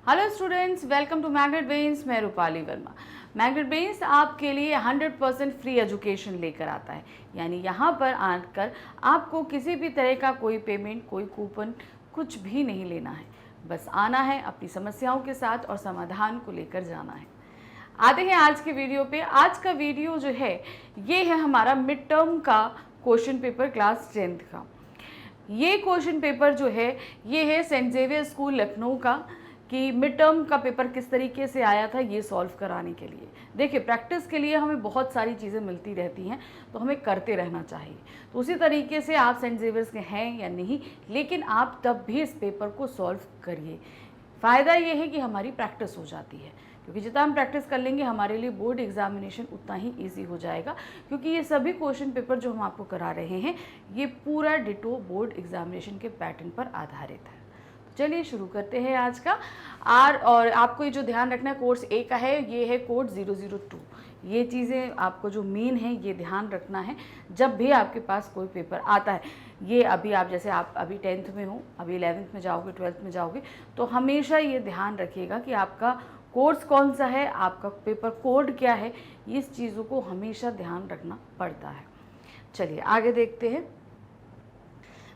Hello students, welcome to magnet brains. मैं Rupali Verma. Magnet brains आपके लिए 100% फ्री एजुकेशन लेकर आता है। यानी यहाँ पर आकर आपको किसी भी तरह का कोई पेमेंट, कोई कूपन, कुछ भी नहीं लेना है। बस आना है अपनी समस्याओं के साथ और समाधान को लेकर जाना है। आते हैं आज के वीडियो पे। आज का वीडियो जो है ये है हमारा मिड टर्म का क्वेश्चन पेपर क्लास 10th का। ये क्वेश्चन पेपर जो है ये है सेंट जेवियर स्कूल लखनऊ का कि मिड टर्म का पेपर किस तरीके से आया था ये सॉल्व कराने के लिए। देखिए, प्रैक्टिस के लिए हमें बहुत सारी चीज़ें मिलती रहती हैं, तो हमें करते रहना चाहिए। तो उसी तरीके से आप सेंट जेवियर्स के हैं या नहीं, लेकिन आप तब भी इस पेपर को सॉल्व करिए। फ़ायदा ये है कि हमारी प्रैक्टिस हो जाती है, क्योंकि जितना हम प्रैक्टिस कर लेंगे हमारे लिए बोर्ड एग्जामिनेशन उतना ही ईजी हो जाएगा। क्योंकि ये सभी क्वेश्चन पेपर जो हम आपको करा रहे हैं ये पूरा डिटो बोर्ड एग्जामिनेशन के पैटर्न पर आधारित है। चलिए शुरू करते हैं आज का। और आपको ये जो ध्यान रखना है, कोर्स ए का है, ये है कोड 002। ये चीज़ें आपको जो मेन है ये ध्यान रखना है जब भी आपके पास कोई पेपर आता है। ये अभी आप जैसे आप अभी 10th में हो, अभी 11th में जाओगे, 12th में जाओगे, तो हमेशा ये ध्यान रखिएगा कि आपका कोर्स कौन सा है, आपका पेपर कोड क्या है। इस चीज़ों को हमेशा ध्यान रखना पड़ता है। चलिए आगे देखते हैं।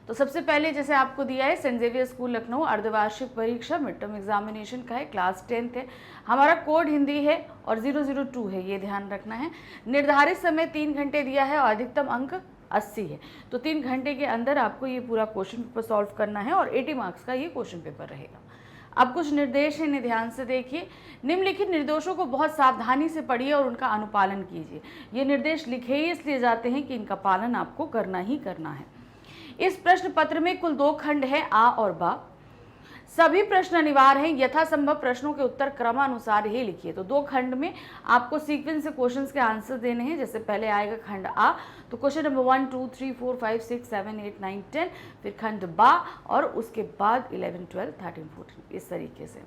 तो सबसे पहले जैसे आपको दिया है सेंट जेवियर स्कूल लखनऊ अर्धवार्षिक परीक्षा मिड टर्म एग्जामिनेशन का है, क्लास 10th है। हमारा कोड हिंदी है और 002 है, ये ध्यान रखना है। निर्धारित समय 3 घंटे दिया है और अधिकतम अंक 80 है। तो 3 घंटे के अंदर आपको ये पूरा क्वेश्चन पेपर सॉल्व करना है और 80 मार्क्स का ये क्वेश्चन पेपर रहेगा। अब कुछ निर्देश हैं, इन्हें ध्यान से देखिए। निम्नलिखित निर्देशों को बहुत सावधानी से पढ़िए और उनका अनुपालन कीजिए। ये निर्देश लिखे ही इसलिए जाते हैं कि इनका पालन आपको करना ही करना है। इस प्रश्न पत्र में कुल 2 खंड हैं, आ और बा। सभी प्रश्न अनिवार्य हैं। यथासंभव प्रश्नों के उत्तर क्रमानुसार ही लिखिए। तो 2 खंड में आपको सीक्वेंस से क्वेश्चंस के आंसर देने हैं। जैसे पहले आएगा खंड आ, तो क्वेश्चन नंबर 1 2 3 4 5 6 7 8 9 10। फिर खंड बा और उसके बाद 11 12 13 14, इस तरीके से।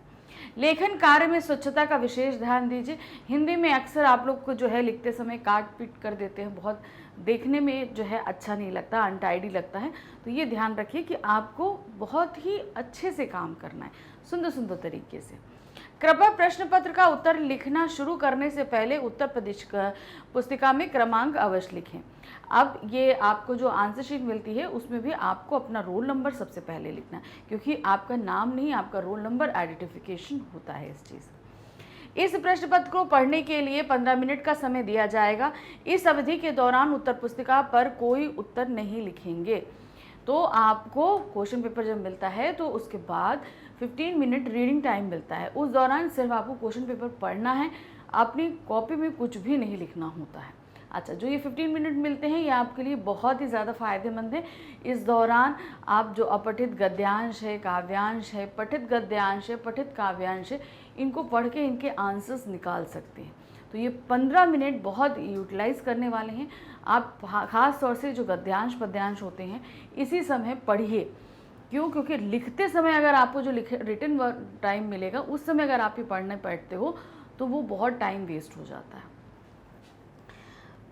लेखन कार्य में स्वच्छता का विशेष ध्यान दीजिए। हिंदी में अक्सर आप लोग को जो है लिखते समय काट पीट कर देते हैं, बहुत देखने में जो है अच्छा नहीं लगता, अनटाइडी लगता है। तो ये ध्यान रखिए कि आपको बहुत ही अच्छे से काम करना है, सुंदर सुंदर तरीके से। कृपया प्रश्न पत्र का उत्तर लिखना शुरू करने से पहले उत्तर प्रदेश पुस्तिका में क्रमांक अवश्य लिखें। अब ये आपको जो आंसर शीट मिलती है उसमें भी आपको अपना रोल नंबर सबसे पहले लिखना है, क्योंकि आपका नाम नहीं, आपका रोल नंबर आइडेंटिफिकेशन होता है इस चीज़। इस प्रश्न पत्र को पढ़ने के लिए 15 मिनट का समय दिया जाएगा। इस अवधि के दौरान उत्तर पुस्तिका पर कोई उत्तर नहीं लिखेंगे। तो आपको क्वेश्चन पेपर जब मिलता है तो उसके बाद 15 मिनट रीडिंग टाइम मिलता है। उस दौरान सिर्फ आपको क्वेश्चन पेपर पढ़ना है, अपनी कॉपी में कुछ भी नहीं लिखना होता है। अच्छा, जो ये 15 मिनट मिलते हैं ये आपके लिए बहुत ही ज़्यादा फ़ायदेमंद है। इस दौरान आप जो अपठित गद्यांश है, काव्यांश है, पठित गद्यांश है, पठित काव्यांश है, इनको पढ़ के इनके आंसर्स निकाल सकते हैं। तो ये 15 मिनट बहुत यूटिलाइज़ करने वाले हैं। आप ख़ास तौर से जो गद्यांश पद्यांश होते हैं इसी समय पढ़िए। क्यों? क्योंकि लिखते समय अगर आपको जो रिटन टाइम मिलेगा उस समय अगर आप ये पढ़ने बैठते हो तो वो बहुत टाइम वेस्ट हो जाता है।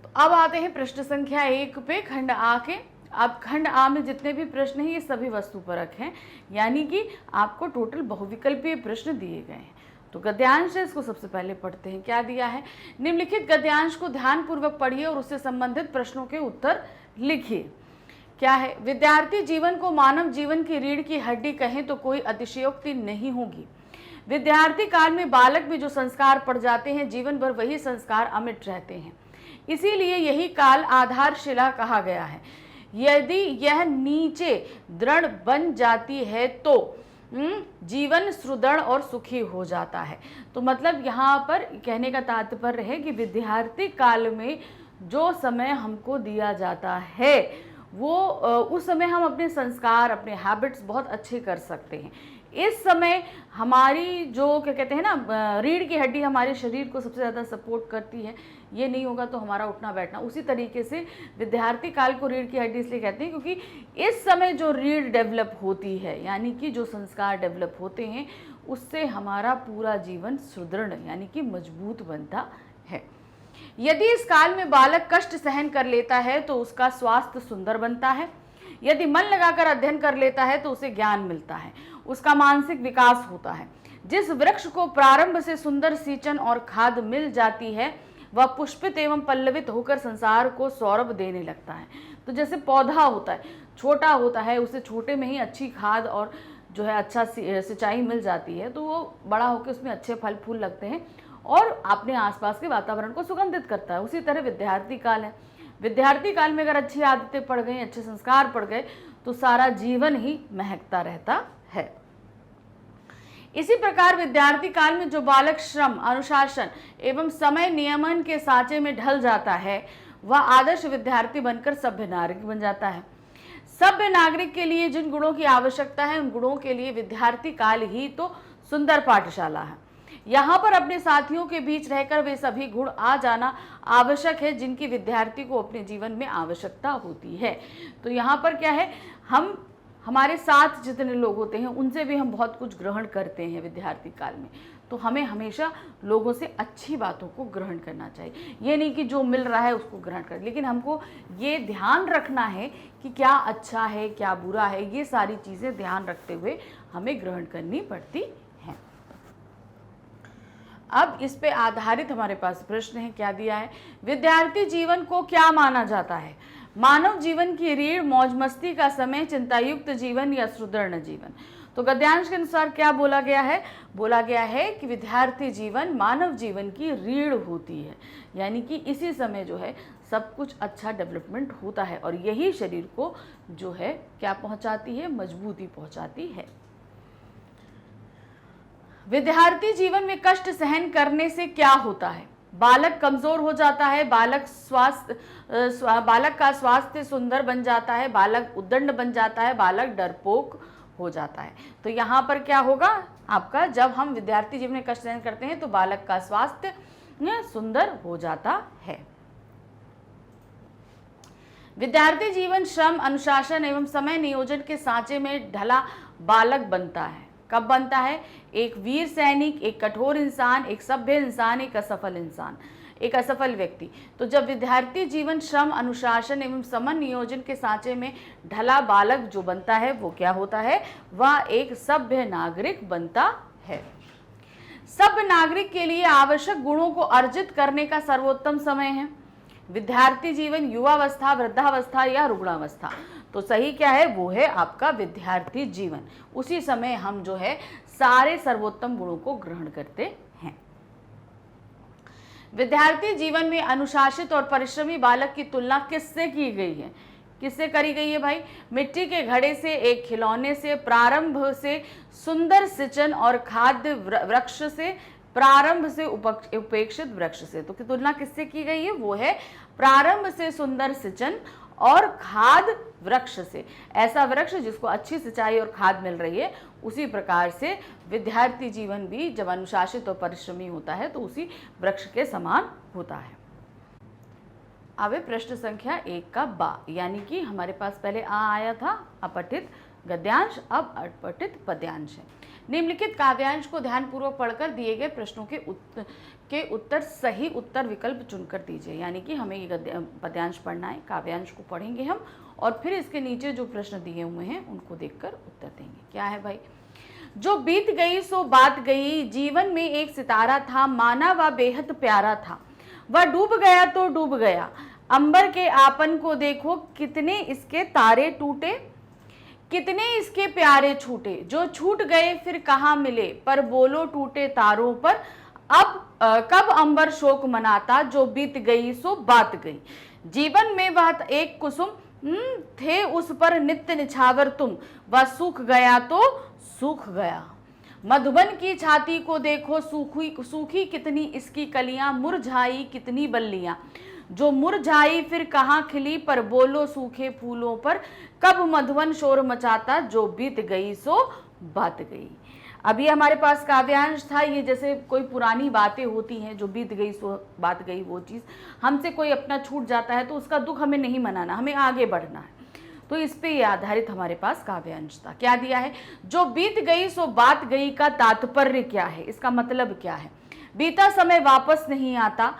तो अब आते हैं प्रश्न संख्या 1 पे, खंड आ के। अब खंड आ में जितने भी प्रश्न हैं ये सभी वस्तुपरक हैं, यानी कि आपको टोटल बहुविकल्पीय प्रश्न दिए गए हैं। तो गद्यांश है, इसको सबसे पहले पढ़ते हैं। क्या दिया है? निम्नलिखित गद्यांश को ध्यानपूर्वक पढ़िए और उससे संबंधित प्रश्नों के उत्तर लिखिए। क्या है? विद्यार्थी जीवन को मानव जीवन की रीढ़ की हड्डी कहें तो कोई अतिशयोक्ति नहीं होगी। विद्यार्थी काल में बालक में जो संस्कार पड़ जाते हैं जीवन भर वही संस्कार अमिट रहते हैं। इसीलिए यही काल आधारशिला कहा गया है। यदि यह नीचे दृढ़ बन जाती है तो जीवन सुदृढ़ और सुखी हो जाता है। तो मतलब यहाँ पर कहने का तात्पर्य है कि विद्यार्थी काल में जो समय हमको दिया जाता है वो उस समय हम अपने संस्कार, अपने हैबिट्स बहुत अच्छे कर सकते हैं। इस समय हमारी जो क्या कहते हैं ना, रीढ़ की हड्डी हमारे शरीर को सबसे ज़्यादा सपोर्ट करती है। ये नहीं होगा तो हमारा उठना बैठना, उसी तरीके से विद्यार्थी काल को रीढ़ की हड्डी इसलिए कहते हैं क्योंकि इस समय जो रीढ़ डेवलप होती है, यानी कि जो संस्कार डेवलप होते हैं, उससे हमारा पूरा जीवन सुदृढ़ यानी कि मजबूत बनता है। यदि इस काल में बालक कष्ट सहन कर लेता है तो उसका स्वास्थ्य सुंदर बनता है। यदि मन लगाकर अध्ययन कर लेता है तो उसे ज्ञान मिलता है, उसका मानसिक विकास होता है। जिस वृक्ष को प्रारंभ से सुंदर सिंचन और खाद मिल जाती है वह पुष्पित एवं पल्लवित होकर संसार को सौरभ देने लगता है। तो जैसे पौधा होता है, छोटा होता है, उसे छोटे में ही अच्छी खाद और जो है अच्छा सिंचाई मिल जाती है तो वो बड़ा होकर उसमें अच्छे फल फूल लगते हैं और अपने आसपास के वातावरण को सुगंधित करता है। उसी तरह विद्यार्थी काल है, विद्यार्थी काल में अगर अच्छी आदतें पड़ गई, अच्छे संस्कार पड़ गए तो सारा जीवन ही महकता रहता है। इसी प्रकार विद्यार्थी काल में जो बालक श्रम, अनुशासन एवं समय नियमन के सांचे में ढल जाता है वह आदर्श विद्यार्थी बनकर सभ्य नागरिक बन जाता है। सभ्य नागरिक के लिए जिन गुणों की आवश्यकता है उन गुणों के लिए विद्यार्थी काल ही तो सुंदर पाठशाला है। यहाँ पर अपने साथियों के बीच रहकर वे सभी गुण आ जाना आवश्यक है जिनकी विद्यार्थी को अपने जीवन में आवश्यकता होती है। तो यहाँ पर क्या है, हम हमारे साथ जितने लोग होते हैं उनसे भी हम बहुत कुछ ग्रहण करते हैं विद्यार्थी काल में। तो हमें हमेशा लोगों से अच्छी बातों को ग्रहण करना चाहिए। ये नहीं कि जो मिल रहा है उसको ग्रहण कर, लेकिन हमको ये ध्यान रखना है कि क्या अच्छा है क्या बुरा है, ये सारी चीज़ें ध्यान रखते हुए हमें ग्रहण करनी पड़ती हैं। अब इस पे आधारित हमारे पास प्रश्न है, क्या दिया है, विद्यार्थी जीवन को क्या माना जाता है? मानव जीवन की रीढ़, मौज मस्ती का समय, चिंतायुक्त जीवन या सुदृढ़ जीवन। तो गद्यांश के अनुसार क्या बोला गया है? बोला गया है कि विद्यार्थी जीवन मानव जीवन की रीढ़ होती है, यानी कि इसी समय जो है सब कुछ अच्छा डेवलपमेंट होता है और यही शरीर को जो है क्या पहुंचाती है, मजबूती पहुंचाती है। विद्यार्थी जीवन में कष्ट सहन करने से क्या होता है? बालक कमजोर हो जाता है, बालक का स्वास्थ्य सुंदर बन जाता है, बालक उद्दंड बन जाता है, बालक डरपोक हो जाता है। तो यहाँ पर क्या होगा आपका, जब हम विद्यार्थी जीवन में कष्ट सहन करते हैं तो बालक का स्वास्थ्य सुंदर हो जाता है। विद्यार्थी जीवन श्रम, अनुशासन एवं समय नियोजन के सांचे में ढला बालक बनता है। कब बनता है? एक वीर सैनिक, एक कठोर इंसान, एक सभ्य इंसान, एक असफल इंसान, एक असफल व्यक्ति। तो जब विद्यार्थी जीवन श्रम, अनुशासन एवं समय नियोजन के सांचे में ढला बालक जो बनता है वो क्या होता है? वह एक सभ्य नागरिक बनता है। सभ्य नागरिक के लिए आवश्यक गुणों को अर्जित करने का सर्वोत्तम समय है विद्यार्थी जीवन, युवावस्था, वृद्धावस्था या रुग्णावस्था। तो सही क्या है? वो है आपका विद्यार्थी जीवन। उसी समय हम जो है सारे सर्वोत्तम गुणों को ग्रहण करते हैं। विद्यार्थी जीवन में अनुशासित और परिश्रमी बालक की तुलना किससे की गई है? किससे करी गई है भाई? मिट्टी के घड़े से, एक खिलौने से, प्रारंभ से सुंदर सिंचन और खाद्य वृक्ष से, प्रारंभ से उपेक्षित वृक्ष से। तो तुलना किससे की गई है? वो है प्रारंभ से सुंदर सिंचन और खाद वृक्ष से। ऐसा वृक्ष जिसको अच्छी सिंचाई और खाद मिल रही है। उसी प्रकार से विद्यार्थी जीवन भी जब अनुशासित और परिश्रमी होता है तो उसी वृक्ष के समान होता है। अब प्रश्न संख्या 1 का बा, यानी कि हमारे पास पहले आ आया था अपठित गद्यांश, अब अपठित पद्यांश है। निम्नलिखित काव्यांश को ध्यानपूर्वक पढ़कर दिए गए प्रश्नों के उत्तर सही उत्तर विकल्प चुनकर दीजिए। यानी कि हमें ये पद्यांश पढ़ना है, काव्यांश को पढ़ेंगे हम और फिर इसके नीचे जो प्रश्न दिए हुए हैं उनको देखकर उत्तर देंगे। क्या है भाई? जो बीत गई सो बात गई, जीवन में एक सितारा था, माना वह बेहद प्यारा था, वह डूब गया तो डूब गया, अंबर के आपन को देखो, कितने इसके तारे टूटे, कितने इसके प्यारे छूटे, जो छूट गए फिर कहाँ मिले, पर बोलो टूटे तारों पर, अब कब अंबर शोक मनाता, जो बीत गई सो बात गई, जीवन में वह एक कुसुम थे, उस पर नित्य निछावर तुम, वह सूख गया तो सूख गया, मधुबन की छाती को देखो, सूखी कितनी इसकी कलियां, मुरझाई कितनी बल्लियां, जो मुरझाई फिर कहाँ खिली, पर बोलो सूखे फूलों पर, कब मधुवन शोर मचाता, जो बीत गई सो बात गई। अभी हमारे पास काव्यांश था, ये जैसे कोई पुरानी बातें होती हैं जो बीत गई सो बात गई, वो चीज़ हमसे कोई अपना छूट जाता है तो उसका दुख हमें नहीं मनाना, हमें आगे बढ़ना है। तो इस पे ये आधारित हमारे पास काव्यांश था। क्या दिया है? जो बीत गई सो बात गई का तात्पर्य क्या है? इसका मतलब क्या है? बीता समय वापस नहीं आता,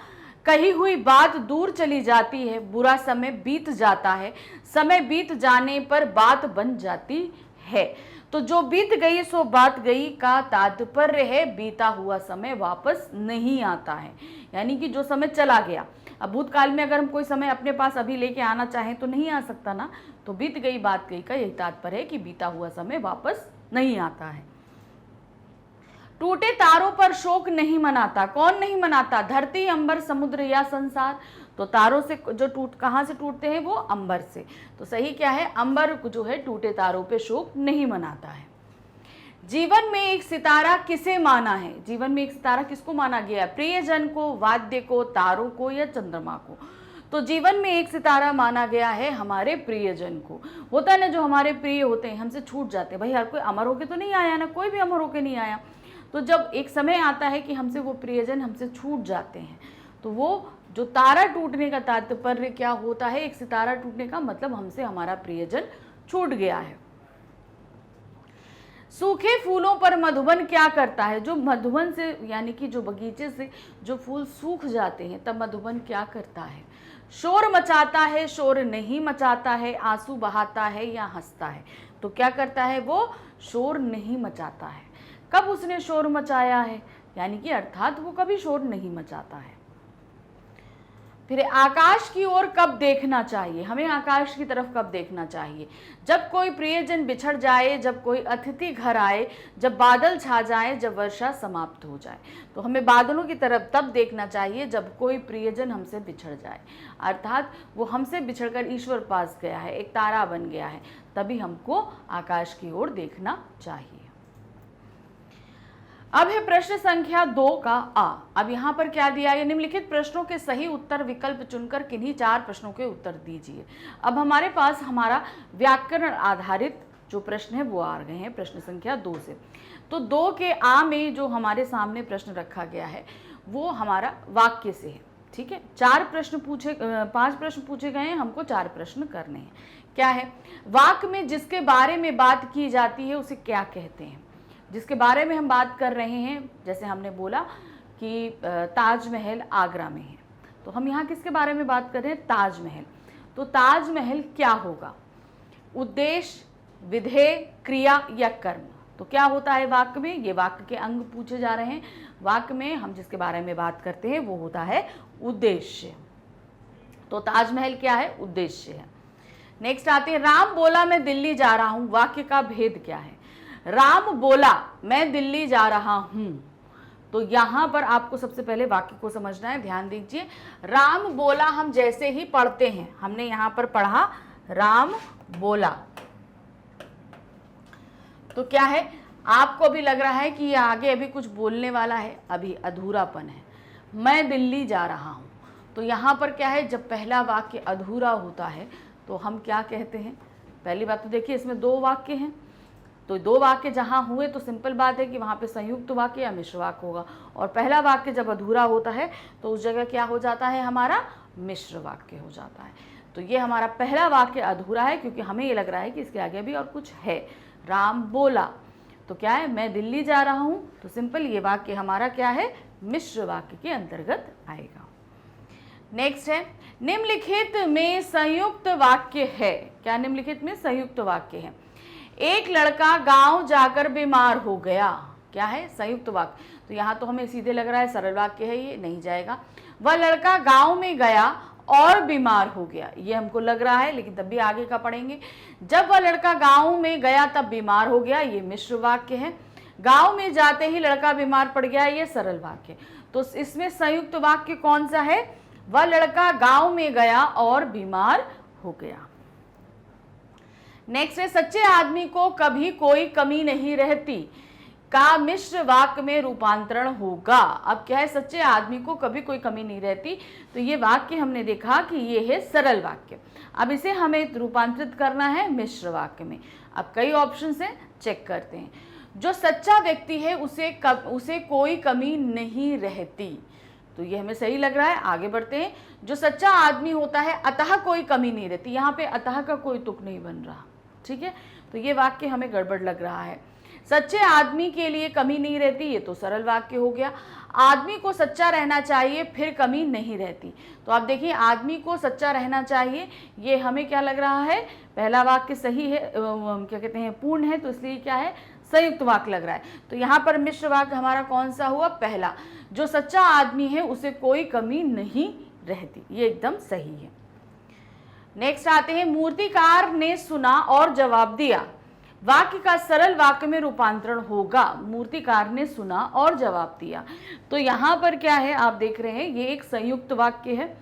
कही हुई बात दूर चली जाती है, बुरा समय बीत जाता है, समय बीत जाने पर बात बन जाती है। तो जो बीत गई सो बात गई का तात्पर्य है बीता हुआ समय वापस नहीं आता है, यानी कि जो समय चला गया। अब भूतकाल में अगर हम कोई समय अपने पास अभी लेके आना चाहें तो नहीं आ सकता ना, तो बीत गई बात गई का यही तात्पर्य है कि बीता हुआ समय वापस नहीं आता है। टूटे तारों पर शोक नहीं मनाता, कौन नहीं मनाता? धरती, अंबर, समुद्र या संसार। तो तारों से जो कहां से टूटते हैं? वो अंबर से। तो सही क्या है? अंबर जो है टूटे तारों पे शोक नहीं मनाता है। जीवन में एक सितारा किसे माना है? जीवन में एक सितारा किसको माना गया है? प्रियजन को, वाद्य को, तारों को या चंद्रमा को? तो जीवन में एक सितारा माना गया है हमारे प्रियजन को। होता है ना, जो हमारे प्रिय होते हैं हमसे छूट जाते हैं, भाई हर कोई अमर होके तो नहीं आया ना, कोई भी अमर होके नहीं आया। तो जब एक समय आता है कि हमसे वो प्रियजन हमसे छूट जाते हैं, तो वो जो तारा टूटने का तात्पर्य क्या होता है? एक सितारा टूटने का मतलब हमसे हमारा प्रियजन छूट गया है। सूखे फूलों पर मधुबन क्या करता है? जो मधुबन से यानी कि जो बगीचे से जो फूल सूख जाते हैं तब मधुबन क्या करता है? शोर मचाता है, शोर नहीं मचाता है, आंसू बहाता है या हंसता है? तो क्या करता है? वो शोर नहीं मचाता है। कब उसने शोर मचाया है? यानी कि अर्थात वो कभी शोर नहीं मचाता है। फिर आकाश की ओर कब देखना चाहिए? हमें आकाश की तरफ कब देखना चाहिए? जब कोई प्रियजन बिछड़ जाए, जब कोई अतिथि घर आए, जब बादल छा जाए, जब वर्षा समाप्त हो जाए। तो हमें बादलों की तरफ तब देखना चाहिए जब कोई प्रियजन हमसे बिछड़ जाए, अर्थात वो हमसे बिछड़कर ईश्वर पास गया है, एक तारा बन गया है, तभी हमको आकाश की ओर देखना चाहिए। अब है प्रश्न संख्या 2 का आ। अब यहाँ पर क्या दिया है? निम्नलिखित प्रश्नों के सही उत्तर विकल्प चुनकर किन्हीं 4 प्रश्नों के उत्तर दीजिए। अब हमारे पास हमारा व्याकरण आधारित जो प्रश्न है वो आ गए हैं प्रश्न संख्या 2 से। तो 2 के आ में जो हमारे सामने प्रश्न रखा गया है वो हमारा वाक्य से है। ठीक है, 5 प्रश्न पूछे गए हैं, हमको 4 प्रश्न करने हैं। क्या है? वाक्य में जिसके बारे में बात की जाती है उसे क्या कहते हैं? जिसके बारे में हम बात कर रहे हैं, जैसे हमने बोला कि ताजमहल आगरा में है, तो हम यहाँ किसके बारे में बात कर रहे हैं? ताजमहल। तो ताजमहल क्या होगा? उद्देश्य, विधेय, क्रिया या कर्म? तो क्या होता है वाक्य में? ये वाक्य के अंग पूछे जा रहे हैं। वाक्य में हम जिसके बारे में बात करते हैं वो होता है उद्देश्य। तो ताजमहल क्या है? उद्देश्य है। नेक्स्ट आते हैं, राम बोला मैं दिल्ली जा रहा हूं, वाक्य का भेद क्या है? राम बोला मैं दिल्ली जा रहा हूं, तो यहां पर आपको सबसे पहले वाक्य को समझना है। ध्यान दीजिए, राम बोला हम जैसे ही पढ़ते हैं, हमने यहां पर पढ़ा राम बोला, तो क्या है? आपको अभी लग रहा है कि ये आगे अभी कुछ बोलने वाला है, अभी अधूरापन है। मैं दिल्ली जा रहा हूं, तो यहां पर क्या है? जब पहला वाक्य अधूरा होता है तो हम क्या कहते हैं? पहली बात तो देखिए इसमें 2 वाक्य हैं, तो 2 वाक्य जहां हुए तो सिंपल बात है कि वहां पे संयुक्त वाक्य या मिश्र वाक्य होगा, और पहला वाक्य जब अधूरा होता है तो उस जगह क्या हो जाता है? हमारा मिश्र वाक्य हो जाता है। तो ये हमारा पहला वाक्य अधूरा है क्योंकि हमें ये लग रहा है कि इसके आगे भी और कुछ है। राम बोला, तो क्या है? मैं दिल्ली जा रहा हूं, तो सिंपल ये वाक्य हमारा क्या है? मिश्र वाक्य के अंतर्गत आएगा। नेक्स्ट है, निम्नलिखित में संयुक्त वाक्य है। क्या निम्नलिखित में संयुक्त वाक्य है? एक लड़का गांव जाकर बीमार हो गया, क्या है? संयुक्त वाक्य। तो यहाँ तो हमें सीधे लग रहा है सरल वाक्य है, ये नहीं जाएगा। वह लड़का गांव में गया और बीमार हो गया, ये हमको लग रहा है, लेकिन तब भी आगे का पढ़ेंगे। जब वह लड़का गांव में गया तब बीमार हो गया, ये मिश्र वाक्य है। गांव में जाते ही लड़का बीमार पड़ गया, ये सरल वाक्य। तो इसमें संयुक्त वाक्य कौन सा है? वह लड़का गांव में गया और बीमार हो गया। नेक्स्ट है, सच्चे आदमी को कभी कोई कमी नहीं रहती का मिश्र वाक्य में रूपांतरण होगा। अब क्या है? सच्चे आदमी को कभी कोई कमी नहीं रहती, तो ये वाक्य हमने देखा कि ये है सरल वाक्य। अब इसे हमें रूपांतरित करना है मिश्र वाक्य में। अब कई ऑप्शन से चेक करते हैं। जो सच्चा व्यक्ति है उसे कोई कमी नहीं रहती, तो ये हमें सही लग रहा है। आगे बढ़ते हैं। जो सच्चा आदमी होता है अतः कोई कमी नहीं रहती, यहाँ पे अतः का कोई तुक नहीं बन रहा, ठीक है, तो ये वाक्य हमें गड़बड़ लग रहा है। सच्चे आदमी के लिए कमी नहीं रहती, ये तो सरल वाक्य हो गया। आदमी को सच्चा रहना चाहिए फिर कमी नहीं रहती, तो आप देखिए आदमी को सच्चा रहना चाहिए, ये हमें क्या लग रहा है, पहला वाक्य सही है, क्या कहते हैं, पूर्ण है, तो इसलिए क्या है, संयुक्त वाक्य लग रहा है। तो यहाँ पर मिश्र वाक्य हमारा कौन सा हुआ, पहला, जो सच्चा आदमी है उसे कोई कमी नहीं रहती, ये एकदम सही है। नेक्स्ट आते हैं, मूर्तिकार ने सुना और जवाब दिया। वाक्य का सरल वाक्य में रूपांतरण होगा, मूर्तिकार ने सुना और जवाब दिया। तो यहाँ पर क्या है, आप देख रहे हैं ये एक संयुक्त वाक्य है।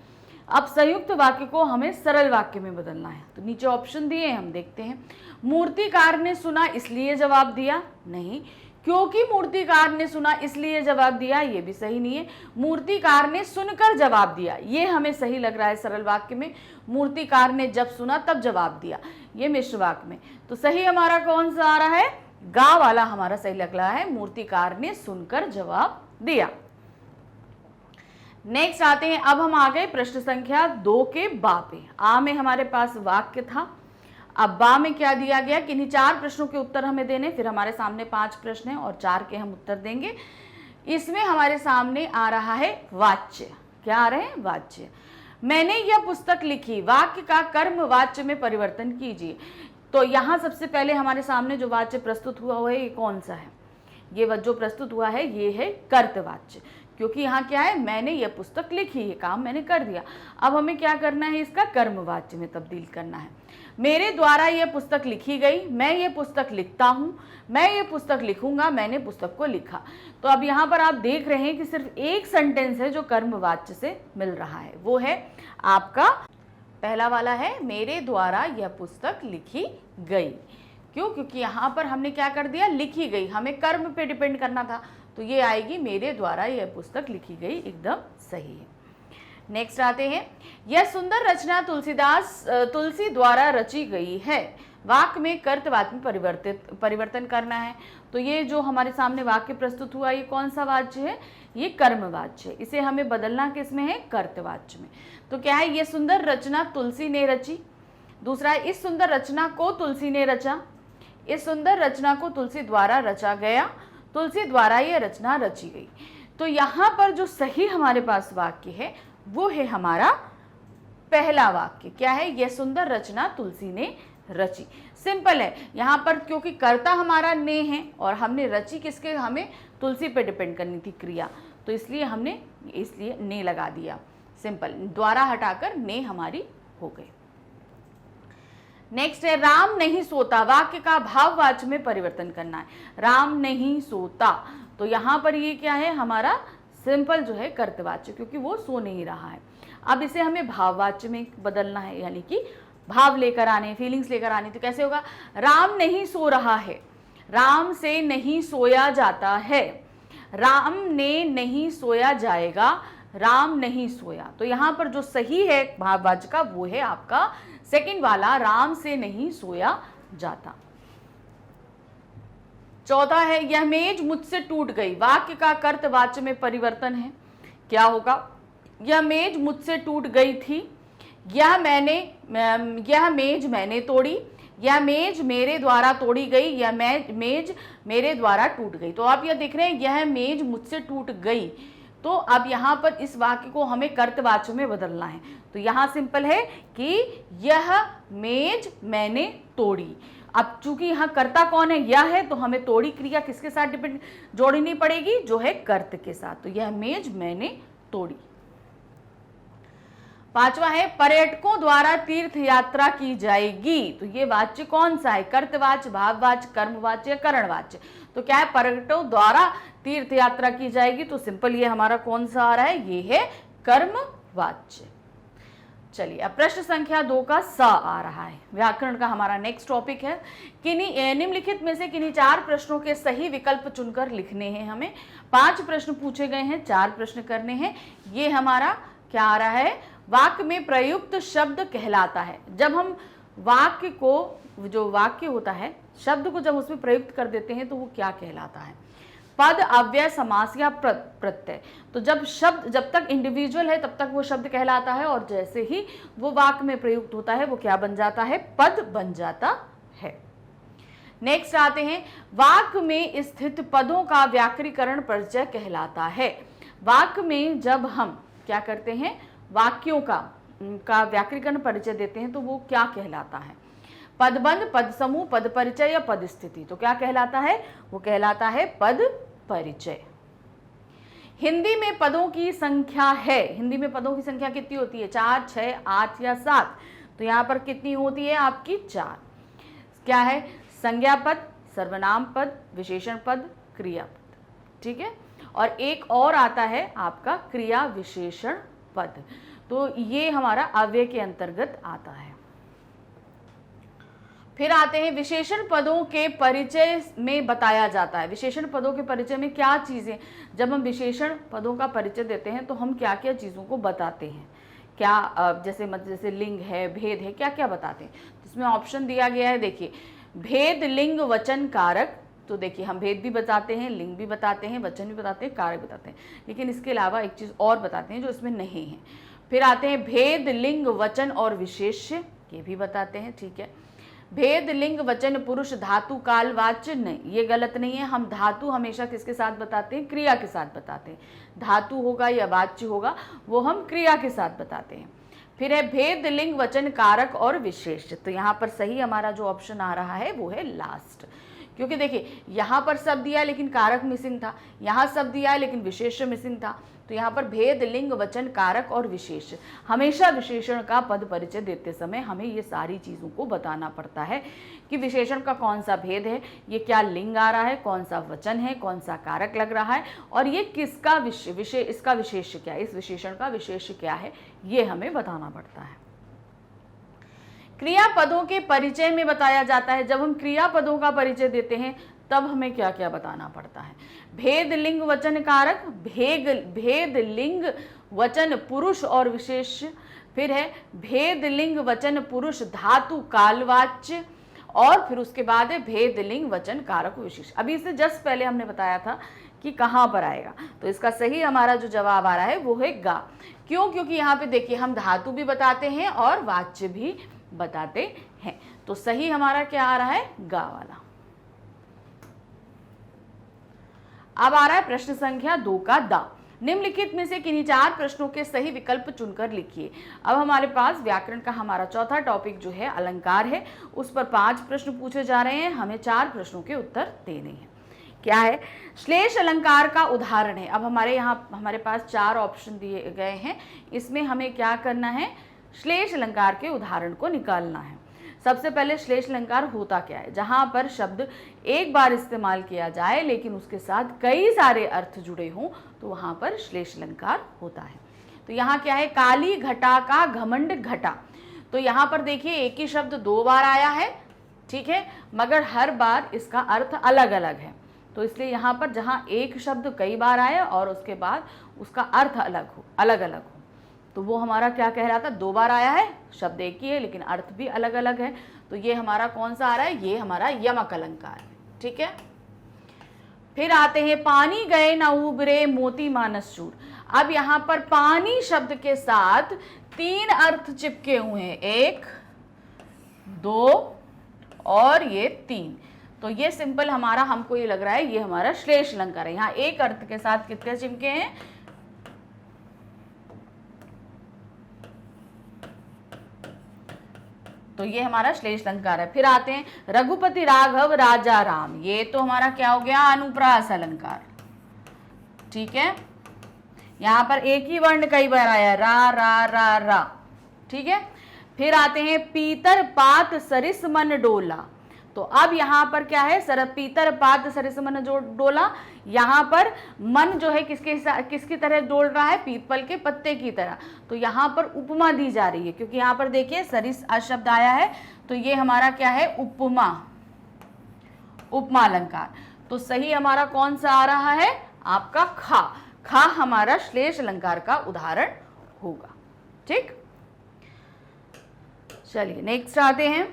अब संयुक्त वाक्य को हमें सरल वाक्य में बदलना है, तो नीचे ऑप्शन दिए हैं, हम देखते हैं। मूर्तिकार ने सुना इसलिए जवाब दिया, नहीं, क्योंकि मूर्तिकार ने सुना इसलिए जवाब दिया, ये भी सही नहीं है। मूर्तिकार ने सुनकर जवाब दिया, ये हमें सही लग रहा है सरल वाक्य में। मूर्तिकार ने जब सुना तब जवाब दिया, ये मिश्र वाक्य में। तो सही हमारा कौन सा आ रहा है, गा वाला हमारा सही लग रहा है, मूर्तिकार ने सुनकर जवाब दिया। नेक्स्ट आते हैं, अब हम आ गए प्रश्न संख्या 2 के बा पे। आ में हमारे पास वाक्य था, अब बा में क्या दिया गया, किन्हीं 4 प्रश्नों के उत्तर हमें देने, फिर हमारे सामने 5 प्रश्न हैं और 4 के हम उत्तर देंगे। इसमें हमारे सामने आ रहा है वाच्य, क्या आ रहे हैं, वाच्य। मैंने यह पुस्तक लिखी, वाक्य का कर्म वाच्य में परिवर्तन कीजिए। तो यहाँ सबसे पहले हमारे सामने जो वाच्य प्रस्तुत हुआ है ये कौन सा है, ये जो प्रस्तुत हुआ है ये है कर्तवाच्य, क्योंकि यहाँ क्या है, मैंने यह पुस्तक लिखी, ये काम मैंने कर दिया। अब हमें क्या करना है, इसका कर्मवाच्य में तब्दील करना है। मेरे द्वारा यह पुस्तक लिखी गई, मैं ये पुस्तक लिखता हूँ, मैं ये पुस्तक लिखूंगा, मैंने पुस्तक को लिखा। तो अब यहाँ पर आप देख रहे हैं कि सिर्फ एक सेंटेंस है जो कर्मवाच्य से मिल रहा है, वो है आपका पहला वाला है, मेरे द्वारा यह पुस्तक लिखी गई। क्यों, क्योंकि यहाँ पर हमने क्या कर दिया, लिखी गई, हमें कर्म पे डिपेंड करना था, तो ये आएगी मेरे द्वारा यह पुस्तक लिखी गई, एकदम सही है। नेक्स्ट आते हैं, यह सुंदर रचना तुलसी द्वारा रची गई है। वाक्य में कर्तवाच्य में परिवर्तन करना है। तो ये जो हमारे सामने वाक्य प्रस्तुत हुआ ये कौन सा वाच्य है, ये कर्मवाच्य है, इसे हमें बदलना किसमें है, कर्तवाच्य में। तो क्या है, ये सुंदर रचना तुलसी ने रची। दूसरा है, इस सुंदर रचना को तुलसी ने रचा, इस सुंदर रचना को तुलसी द्वारा रचा गया, तुलसी द्वारा ये रचना रची गई। तो यहाँ पर जो सही हमारे पास वाक्य है वो है हमारा पहला वाक्य, क्या है, यह सुंदर रचना तुलसी ने रची। सिंपल है, यहाँ पर क्योंकि कर्ता हमारा ने है और हमने रची किसके, हमें तुलसी पे डिपेंड करनी थी क्रिया, तो इसलिए हमने इसलिए ने लगा दिया। सिंपल, द्वारा हटाकर ने हमारी हो गई। नेक्स्ट है, राम नहीं सोता, वाक्य का भाववाच्य में परिवर्तन करना है। राम नहीं सोता, तो यहाँ पर ये क्या है, हमारा सिंपल जो है कर्तवाच्य, क्योंकि वो सो नहीं रहा है। अब इसे हमें भाववाच्य में बदलना है, यानी कि भाव लेकर आने, फीलिंग्स लेकर आने। तो कैसे होगा, राम नहीं सो रहा है, राम से नहीं सोया जाता है, राम ने नहीं सोया जाएगा, राम नहीं सोया। तो यहाँ पर जो सही है भाववाच्य का वो है आपका सेकंड वाला, राम से नहीं सोया जाता। चौथा है, यह मेज मुझसे टूट गई, वाक्य का कर्तवाच्य में परिवर्तन है। क्या होगा, यह मेज मुझसे टूट गई थी, यह मेज मैंने तोड़ी, यह मेज मेरे द्वारा तोड़ी गई, यह मेज मेरे द्वारा टूट गई। तो आप यह देख रहे हैं, यह मेज मुझसे टूट गई। तो अब यहाँ पर इस वाक्य को हमें कर्तवाच्य में बदलना है। तो यहाँ सिंपल है कि यह मेज मैंने तोड़ी। अब चूंकि यहाँ कर्ता कौन है, यह है, तो हमें तोड़ी क्रिया किसके साथ जोड़नी पड़ेगी, जो है कर्त के साथ। तो यह मेज मैंने तोड़ी। पांचवा है, पर्यटकों द्वारा तीर्थ यात्रा की जाएगी। तो ये वाच्य कौन सा है, कर्तवाच्य, भाववाच्य, कर्मवाच्य, करणवाच्य। तो क्या है, पर्यटकों द्वारा तीर्थ यात्रा की जाएगी। तो सिंपल ये हमारा कौन सा आ रहा है, ये है कर्मवाच्य। चलिए अब प्रश्न संख्या 2 का स आ रहा है, व्याकरण का हमारा नेक्स्ट टॉपिक है। निम्नलिखित में से किन्हीं 4 प्रश्नों के सही विकल्प चुनकर लिखने हैं हमें। 5 प्रश्न पूछे गए हैं, 4 प्रश्न करने हैं। ये हमारा क्या आ रहा है, वाक्य में प्रयुक्त शब्द कहलाता है। जब हम वाक्य को, जो वाक्य होता है, शब्द को जब उसमें प्रयुक्त कर देते हैं तो वो क्या कहलाता है, पद, अव्यय, समास या प्रत्यय। तो जब तक इंडिविजुअल है तब तक वो शब्द कहलाता है, और जैसे ही वो वाक्य में प्रयुक्त होता है वो क्या बन जाता है, पद बन जाता है। नेक्स्ट आते हैं, वाक्य में स्थित पदों का व्याकरणीकरण परिचय कहलाता है। वाक्य में जब हम क्या करते हैं, वाक्यों का व्याकरणीकरण परिचय देते हैं तो वो क्या कहलाता है? पदबंध, पद समूह, पद परिचय या पद स्थिति। तो क्या कहलाता है? वो कहलाता है पद परिचय। हिंदी में पदों की संख्या है, हिंदी में पदों की संख्या कितनी होती है? 4, 6, 8 या 7। तो यहाँ पर कितनी होती है आपकी? 4। क्या है? संज्ञा पद, सर्वनाम पद, विशेषण पद, क्रियापद। ठीक है, और एक और आता है आपका क्रिया विशेषण पद। तो ये हमारा अव्यय के अंतर्गत आता है। फिर आते हैं, विशेषण पदों के परिचय में बताया जाता है। विशेषण पदों के परिचय में क्या चीजें, जब हम विशेषण पदों का परिचय देते हैं तो हम क्या क्या चीजों को बताते हैं? क्या जैसे लिंग है, भेद है, क्या क्या बताते हैं? इसमें ऑप्शन दिया गया है, देखिए, भेद, लिंग, वचन, कारक। तो देखिए, हम भेद भी बताते हैं, लिंग भी बताते हैं, वचन भी बताते हैं, कारक बताते हैं, लेकिन इसके अलावा एक चीज और बताते हैं जो इसमें नहीं है। फिर आते हैं भेद, लिंग, वचन और विशेष्य, ये भी बताते हैं। ठीक है, भेद, लिंग, वचन, पुरुष, धातु, काल, वाच्य नहीं, ये गलत नहीं है। हम धातु हमेशा किसके साथ बताते हैं? क्रिया के साथ बताते हैं। धातु होगा या वाच्य होगा वो हम क्रिया के साथ बताते हैं। फिर है भेद, लिंग, वचन, कारक और विशेष्य। तो यहाँ पर सही हमारा जो ऑप्शन आ रहा है वो है लास्ट, क्योंकि देखिए यहाँ पर शब्द दिया है लेकिन कारक मिसिंग था, यहाँ शब्द दिया है लेकिन विशेष्य मिसिंग था। तो यहाँ पर भेद, लिंग, वचन, कारक और विशेष्य। हमेशा विशेषण का पद परिचय देते समय हमें ये सारी चीज़ों को बताना पड़ता है कि विशेषण का कौन सा भेद है, ये क्या लिंग आ रहा है, कौन सा वचन है, कौन सा कारक लग रहा है, और ये किसका इसका विशेष्य क्या है, इस विशेषण का विशेष्य क्या है, ये हमें बताना पड़ता है। क्रियापदों के परिचय में बताया जाता है। जब हम क्रियापदों का परिचय देते हैं तब हमें क्या क्या बताना पड़ता है? भेद, लिंग, वचन, कारक, भेद, लिंग, वचन, पुरुष और विशेष्य। फिर है भेद, लिंग, वचन, पुरुष, धातु, कालवाच्य, और फिर उसके बाद है भेद, लिंग, वचन, कारक, विशेष्य। अभी इससे जस्ट पहले हमने बताया था कि कहाँ पर आएगा, तो इसका सही हमारा जो जवाब आ रहा है वो है गा। क्यों? क्योंकि यहाँ पे देखिए हम धातु भी बताते हैं और वाच्य भी बताते हैं। तो सही हमारा क्या आ रहा है? गा वाला। अब आ रहा है प्रश्न संख्या 2 का दा। निम्नलिखित में से किन्हीं 4 प्रश्नों के सही विकल्प चुनकर लिखिए। अब हमारे पास व्याकरण का हमारा चौथा टॉपिक जो है अलंकार है, उस पर 5 प्रश्न पूछे जा रहे हैं, हमें 4 प्रश्नों के उत्तर देने हैं। क्या है? श्लेष अलंकार का उदाहरण है। अब हमारे पास 4 ऑप्शन दिए गए हैं, इसमें हमें क्या करना है? श्लेष अलंकार के उदाहरण को निकालना है। सबसे पहले श्लेष अलंकार होता क्या है? जहां पर शब्द एक बार इस्तेमाल किया जाए लेकिन उसके साथ कई सारे अर्थ जुड़े हों तो वहां पर श्लेष अलंकार होता है। तो यहाँ क्या है? काली घटा का घमंड घटा। तो यहाँ पर देखिए एक ही शब्द 2 बार आया है, ठीक है, मगर हर बार इसका अर्थ अलग अलग है। तो इसलिए यहाँ पर जहाँ एक शब्द कई बार आया और उसके बाद उसका अर्थ अलग अलग हो तो वो हमारा क्या कहलाता? 2 बार आया है, शब्द एक ही है लेकिन अर्थ भी अलग अलग है। तो ये हमारा कौन सा आ रहा है? ये हमारा यमक अलंकार है। ठीक है, फिर आते हैं पानी गए न उबरे मोती मानस चूर। अब यहाँ पर पानी शब्द के साथ 3 अर्थ चिपके हुए हैं, 1, 2 और ये 3। तो ये सिंपल हमारा, हमको ये लग रहा है ये हमारा श्लेष अलंकार है। यहाँ एक अर्थ के साथ कितने चिपके हैं? तो ये हमारा श्लेष अलंकार है। फिर आते हैं रघुपति राघव राजा राम। ये तो हमारा क्या हो गया? अनुप्रास अलंकार। ठीक है, यहां पर एक ही वर्ण कई बार आया, रा रा रा रा। ठीक है, फिर आते हैं पीतर पात सरिस मन डोला। तो अब यहाँ पर क्या है? पीतर पात सरिस मन जो डोला, यहाँ पर मन जो है किसकी तरह डोल रहा है? पीपल के पत्ते की तरह। तो यहाँ पर उपमा दी जा रही है, क्योंकि यहाँ पर देखिए सरिस शब्द आया है, तो ये हमारा क्या है? उपमा, उपमा अलंकार। तो सही हमारा कौन सा आ रहा है? आपका खा। खा हमारा श्लेष अलंकार का उदाहरण होगा। ठीक, चलिए नेक्स्ट आते हैं।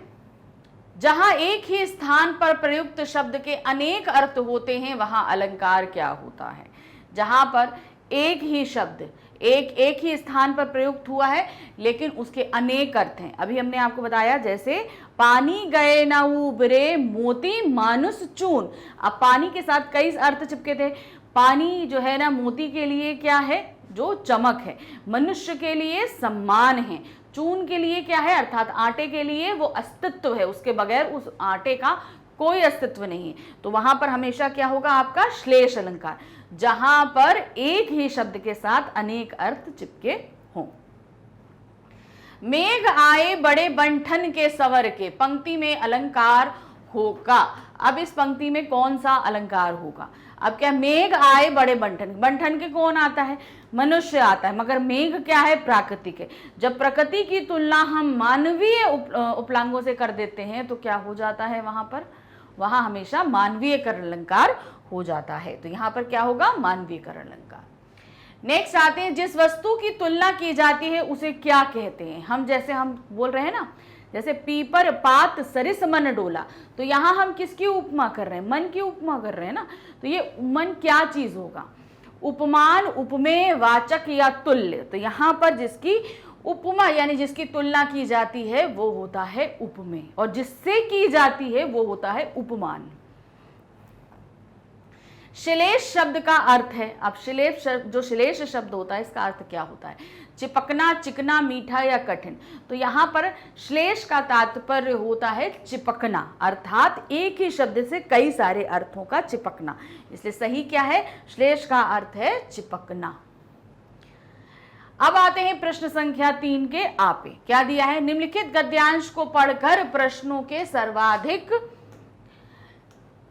जहां एक ही स्थान पर प्रयुक्त शब्द के अनेक अर्थ होते हैं वहां अलंकार क्या होता है? जहां पर एक ही शब्द एक ही स्थान पर प्रयुक्त हुआ है, लेकिन उसके अनेक अर्थ हैं। अभी हमने आपको बताया, जैसे पानी गए न उबरे मोती मानुष चून। अब पानी के साथ कई अर्थ चिपके थे। पानी जो है ना, मोती के लिए क्या है, जो चमक है, मनुष्य के लिए सम्मान है, चून के लिए क्या है, अर्थात आटे के लिए वो अस्तित्व है, उसके बगैर उस आटे का कोई अस्तित्व नहीं है। तो वहां पर हमेशा क्या होगा, आपका श्लेष अलंकार, जहां पर एक ही शब्द के साथ अनेक अर्थ चिपके हों। मेघ आए बड़े बंठन के सवर के, पंक्ति में अलंकार होगा। अब इस पंक्ति में कौन सा अलंकार होगा? अब क्या, मेघ आए बड़े बंठन, बंठन के कौन आता है, मनुष्य आता है, मगर मेघ क्या है, प्राकृतिक है। जब प्रकृति की तुलना हम मानवीय उपलांगों से कर देते हैं तो क्या हो जाता है, वहां पर, वहां हमेशा मानवीयकरण अलंकार हो जाता है। तो यहां पर क्या होगा, मानवीयकरण अलंकार। नेक्स्ट आते हैं, जिस वस्तु की तुलना की जाती है उसे क्या कहते हैं? हम बोल रहे हैं ना, जैसे पीपर पात सरिस मन डोला, तो यहां हम किसकी उपमा कर रहे हैं, मन की उपमा कर रहे हैं ना। तो ये मन क्या चीज होगा, उपमान, उपमेय, वाचक या तुल्य। तो यहां पर जिसकी उपमा यानी जिसकी तुलना की जाती है वो होता है उपमेय, और जिससे की जाती है वो होता है उपमान। श्लेष शब्द का अर्थ है, अब जो श्लेष शब्द होता है इसका अर्थ क्या होता है, चिपकना, चिकना, मीठा या कठिन। तो यहां पर श्लेष का तात्पर्य होता है चिपकना, अर्थात एक ही शब्द से कई सारे अर्थों का चिपकना, इसलिए सही क्या है, श्लेष का अर्थ है चिपकना। अब आते हैं प्रश्न संख्या 3 के आपे। क्या दिया है, निम्नलिखित गद्यांश को पढ़कर प्रश्नों के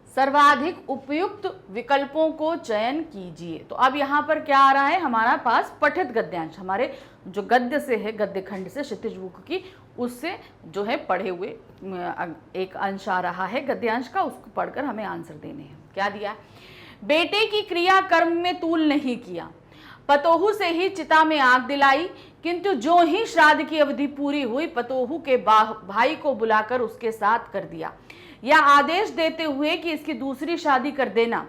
सर्वाधिक उपयुक्त विकल्पों को चयन कीजिए। तो अब यहां पर क्या आ रहा है, हमारा पास पठित गद्यांश, हमारे जो गद्य से है, गद्य खंड से, क्षितिज मुख की, उससे जो है पढ़े हुए एक अंश आ रहा है गद्यांश का, उसको पढ़कर हमें आंसर देने हैं। क्या दिया है, बेटे की क्रिया कर्म में तूल नहीं किया, पतोहू से ही चिता में आग दिलाई, किंतु जो ही श्राद्ध की अवधि पूरी हुई पतोहू के भाई को बुलाकर उसके साथ कर दिया, या आदेश देते हुए कि इसकी दूसरी शादी कर देना।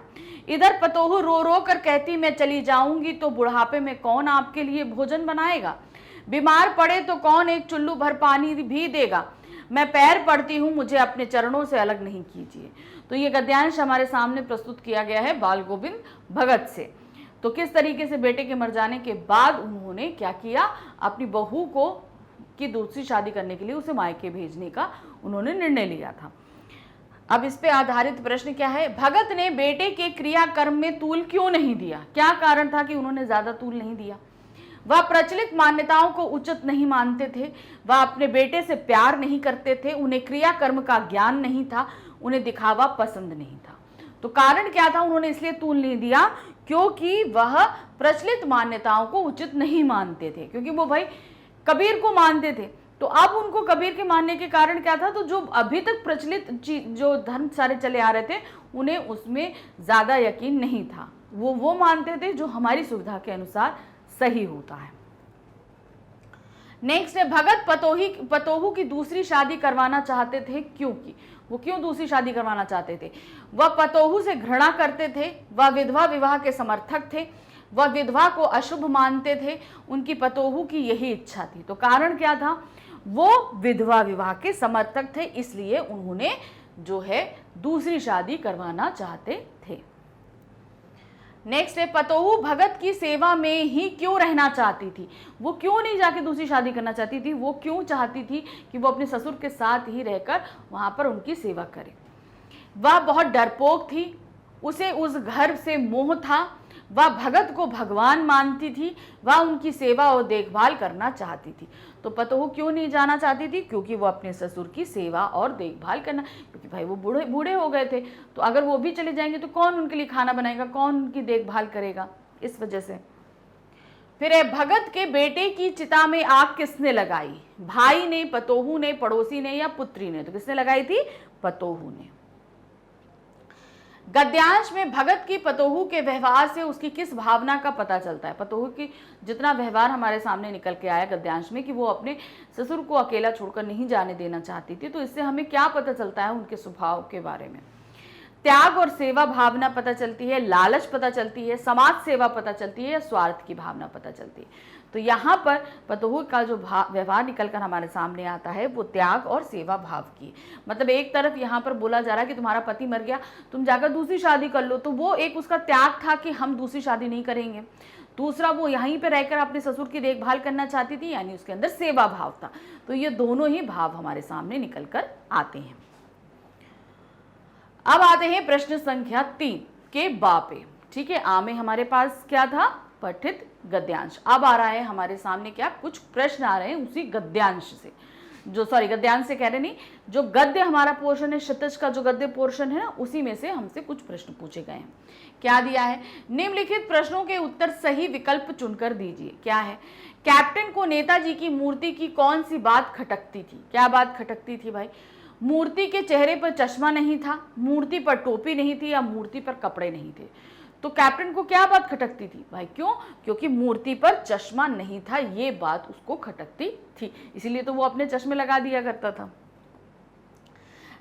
इधर पतोहू रो रो कर कहती, मैं चली जाऊंगी तो बुढ़ापे में कौन आपके लिए भोजन बनाएगा, बीमार पड़े तो कौन एक चुल्लू भर पानी भी देगा, मैं पैर पड़ती हूँ, मुझे अपने चरणों से अलग नहीं कीजिए। तो ये गद्यांश हमारे सामने प्रस्तुत किया गया है बाल गोविंद भगत से। तो किस तरीके से बेटे के मर जाने के बाद उन्होंने क्या किया, अपनी बहू को की दूसरी शादी करने के लिए उसे मायके भेजने का उन्होंने निर्णय लिया था। अब इस पे आधारित प्रश्न क्या है, भगत ने बेटे के क्रियाकर्म में तूल क्यों नहीं दिया, क्या कारण था कि उन्होंने ज्यादा तूल नहीं दिया? वह प्रचलित मान्यताओं को उचित नहीं मानते थे, वह अपने बेटे से प्यार नहीं करते थे, उन्हें क्रियाकर्म का ज्ञान नहीं था, उन्हें दिखावा पसंद नहीं था। तो कारण क्या था, उन्होंने इसलिए तूल नहीं दिया क्योंकि वह प्रचलित मान्यताओं को उचित नहीं मानते थे, क्योंकि वो भाई कबीर को मानते थे। तो अब उनको कबीर के मानने के कारण क्या था, तो जो अभी तक प्रचलित जो धर्म सारे चले आ रहे थे उन्हें उसमें ज्यादा यकीन नहीं था, वो मानते थे जो हमारी सुविधा के अनुसार सही होता है। नेक्स्ट है, भगत पतोहू की दूसरी शादी करवाना चाहते थे, क्योंकि वो क्यों दूसरी शादी करवाना चाहते थे? वह पतोहू से घृणा करते थे, वह विधवा विवाह के समर्थक थे, वह विधवा को अशुभ मानते थे, उनकी पतोहू की यही इच्छा थी। तो कारण क्या था, वो विधवा विवाह के समर्थक थे, इसलिए उन्होंने जो है दूसरी शादी करवाना चाहते थे। नेक्स्ट है, पतोहू भगत की सेवा में ही क्यों रहना चाहती थी, वो क्यों नहीं जाके दूसरी शादी करना चाहती थी, वो क्यों चाहती थी कि वो अपने ससुर के साथ ही रहकर वहां पर उनकी सेवा करे? वह बहुत डरपोक थी, उसे उस घर से मोह था, वह भगत को भगवान मानती थी, वह उनकी सेवा और देखभाल करना चाहती थी। तो पतोहू क्यों नहीं जाना चाहती थी, क्योंकि वो अपने ससुर की सेवा और देखभाल करना, क्योंकि भाई वो बूढ़े हो गए थे, तो अगर वो भी चले जाएंगे तो कौन उनके लिए खाना बनाएगा, कौन उनकी देखभाल करेगा, इस वजह से। फिर है, भगत के बेटे की चिता में आग किसने लगाई, भाई ने, पतोहू ने, पड़ोसी ने या पुत्री ने? तो किसने लगाई थी, पतोहू ने। गद्यांश में भगत की पतोहू के व्यवहार से उसकी किस भावना का पता चलता है? पतोहू की जितना व्यवहार हमारे सामने निकल के आया गद्यांश में कि वो अपने ससुर को अकेला छोड़कर नहीं जाने देना चाहती थी, तो इससे हमें क्या पता चलता है उनके स्वभाव के बारे में? त्याग और सेवा भावना पता चलती है, लालच पता चलती है, समाज सेवा पता चलती है, या स्वार्थ की भावना पता चलती है। तो यहाँ पर पतोह का जो व्यवहार निकल कर हमारे सामने आता है वो त्याग और सेवा भाव की। मतलब एक तरफ यहाँ पर बोला जा रहा है कि तुम्हारा पति मर गया, तुम जाकर दूसरी शादी कर लो, तो वो एक उसका त्याग था कि हम दूसरी शादी नहीं करेंगे। दूसरा, वो यहीं पर रहकर अपने ससुर की देखभाल करना चाहती थी, यानी उसके अंदर सेवा भाव था। तो ये दोनों ही भाव हमारे सामने निकल कर आते हैं। अब आते हैं प्रश्न संख्या 3 के बा पे। ठीक है, आ में हमारे पास क्या था, पठित गद्यांश। अब आ रहा है हमारे सामने क्या, कुछ प्रश्न आ रहे हैं उसी गद्यांश से, गद्यांश से कह रहे नहीं, जो गद्य हमारा पोर्शन है, क्षितिज का जो गद्य पोर्शन है ना, उसी में से हमसे कुछ प्रश्न पूछे गए हैं। क्या दिया है, निम्नलिखित प्रश्नों के उत्तर सही विकल्प चुनकर दीजिए। क्या है, कैप्टन को नेताजी की मूर्ति की कौन सी बात खटकती थी। क्या बात खटकती थी भाई, मूर्ति के चेहरे पर चश्मा नहीं था, मूर्ति पर टोपी नहीं थी, या मूर्ति पर कपड़े नहीं थे। तो कैप्टन को क्या बात खटकती थी भाई, क्यों, क्योंकि मूर्ति पर चश्मा नहीं था, ये बात उसको खटकती थी, इसीलिए तो वो अपने चश्मे लगा दिया करता था।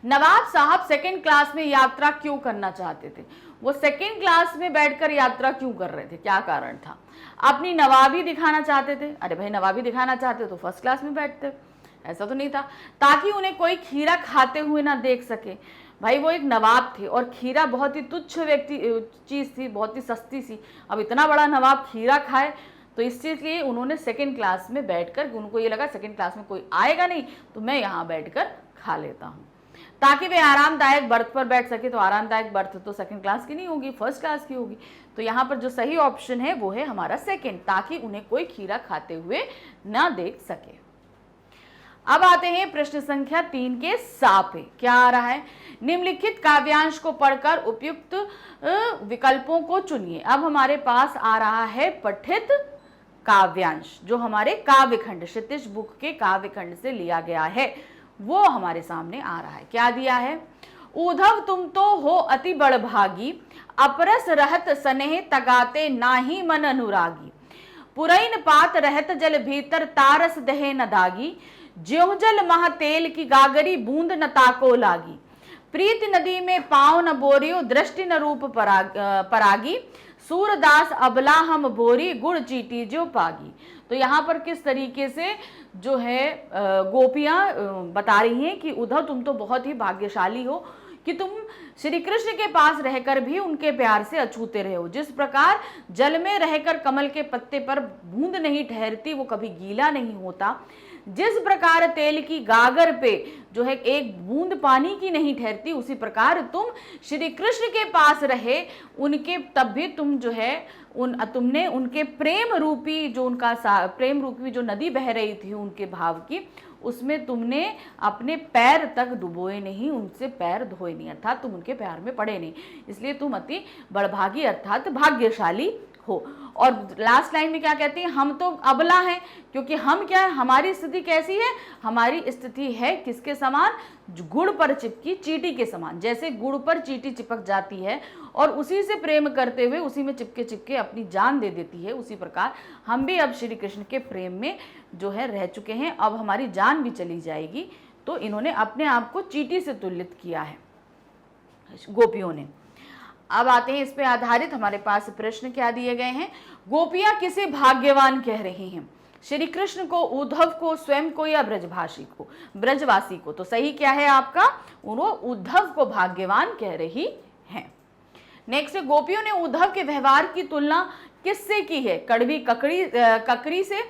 नवाब साहब सेकंड क्लास में यात्रा क्यों करना चाहते थे, वो सेकंड क्लास में बैठकर यात्रा क्यों कर रहे थे, क्या कारण था। अपनी नवाबी दिखाना चाहते थे, अरे भाई नवाबी दिखाना चाहते तो फर्स्ट क्लास में बैठते, ऐसा तो नहीं था। ताकि उन्हें कोई खीरा खाते हुए ना देख सके, भाई वो एक नवाब थे और खीरा बहुत ही तुच्छ चीज थी, बहुत ही सस्ती सी, अब इतना बड़ा नवाब खीरा खाए, तो इस चीज लिए उन्होंने सेकंड क्लास में बैठकर, उनको ये लगा सेकंड क्लास में कोई आएगा नहीं तो मैं यहाँ बैठकर खा लेता हूँ, ताकि वे आरामदायक बर्थ पर बैठ सके। तो आरामदायक बर्थ तो सेकंड क्लास की नहीं होगी, फर्स्ट क्लास की होगी। तो यहाँ पर जो सही ऑप्शन है वो है हमारा सेकंड, ताकि उन्हें कोई खीरा खाते हुए ना देख सके। अब आते हैं प्रश्न संख्या 3 के सा पे। क्या आ रहा है, निम्नलिखित काव्यांश को पढ़कर उपयुक्त विकल्पों को चुनिए। अब हमारे पास आ रहा है पठित काव्यांश, जो हमारे काव्यखंड, क्षितिज बुक के काव्यखंड से लिया गया है, वो हमारे सामने आ रहा है। क्या दिया है, उद्धव तुम तो हो अति बड़भागी, अपरस रहत स्नेह तगाते नाही मन अनुरागी, पुरैन पात रहत जल भीतर तारस दहे न दागी, ज्यों जल मह तेल की गागरी बूंद न ताको लागी, प्रीति नदी में पाँव न बोरियो दृष्टि न रूप परागी, सूरदास अबला हम बोरी गुड़ चीटी जो पागी। तो यहाँ पर किस तरीके से जो है गोपियां बता रही हैं कि उद्धव तुम तो बहुत ही भाग्यशाली हो कि तुम श्री कृष्ण के पास रहकर भी उनके प्यार से अछूते रहे हो। जिस प्रकार जल में रहकर कमल के पत्ते पर बूंद नहीं ठहरती, वो कभी गीला नहीं होता, जिस प्रकार तेल की गागर पे जो है एक बूंद पानी की नहीं ठहरती, उसी प्रकार तुम श्री कृष्ण के पास रहे उनके, तब भी तुम जो है तुमने उनके प्रेम रूपी जो प्रेम रूपी जो नदी बह रही थी उनके भाव की, उसमें तुमने अपने पैर तक डुबोए नहीं, उनसे पैर धोए नहीं, अर्थात तुम उनके प्यार में पड़े नहीं, इसलिए तुम अति बड़भागी अर्थात भाग्यशाली हो। और लास्ट लाइन में क्या कहती है, हम तो अबला हैं, क्योंकि हम क्या है, हमारी स्थिति कैसी है, हमारी स्थिति है किसके समान, गुड़ पर चिपकी चींटी के समान। जैसे गुड़ पर चींटी चिपक जाती है और उसी से प्रेम करते हुए उसी में चिपके चिपके अपनी जान दे देती है, उसी प्रकार हम भी अब श्री कृष्ण के प्रेम में जो है रह चुके हैं, अब हमारी जान भी चली जाएगी। तो इन्होंने अपने आप को चींटी से तुलित किया है गोपियों ने। अब आते हैं इस पे आधारित हमारे पास प्रश्न क्या दिए गए हैं, गोपियां किसे भाग्यवान कह रही हैं, श्री कृष्ण को, उद्धव को, स्वयं को, या ब्रजवासी को। तो सही क्या है आपका, वो उद्धव को भाग्यवान कह रही हैं। नेक्स्ट, गोपियों ने उद्धव के व्यवहार की तुलना किससे की है, कड़वी ककड़ी से,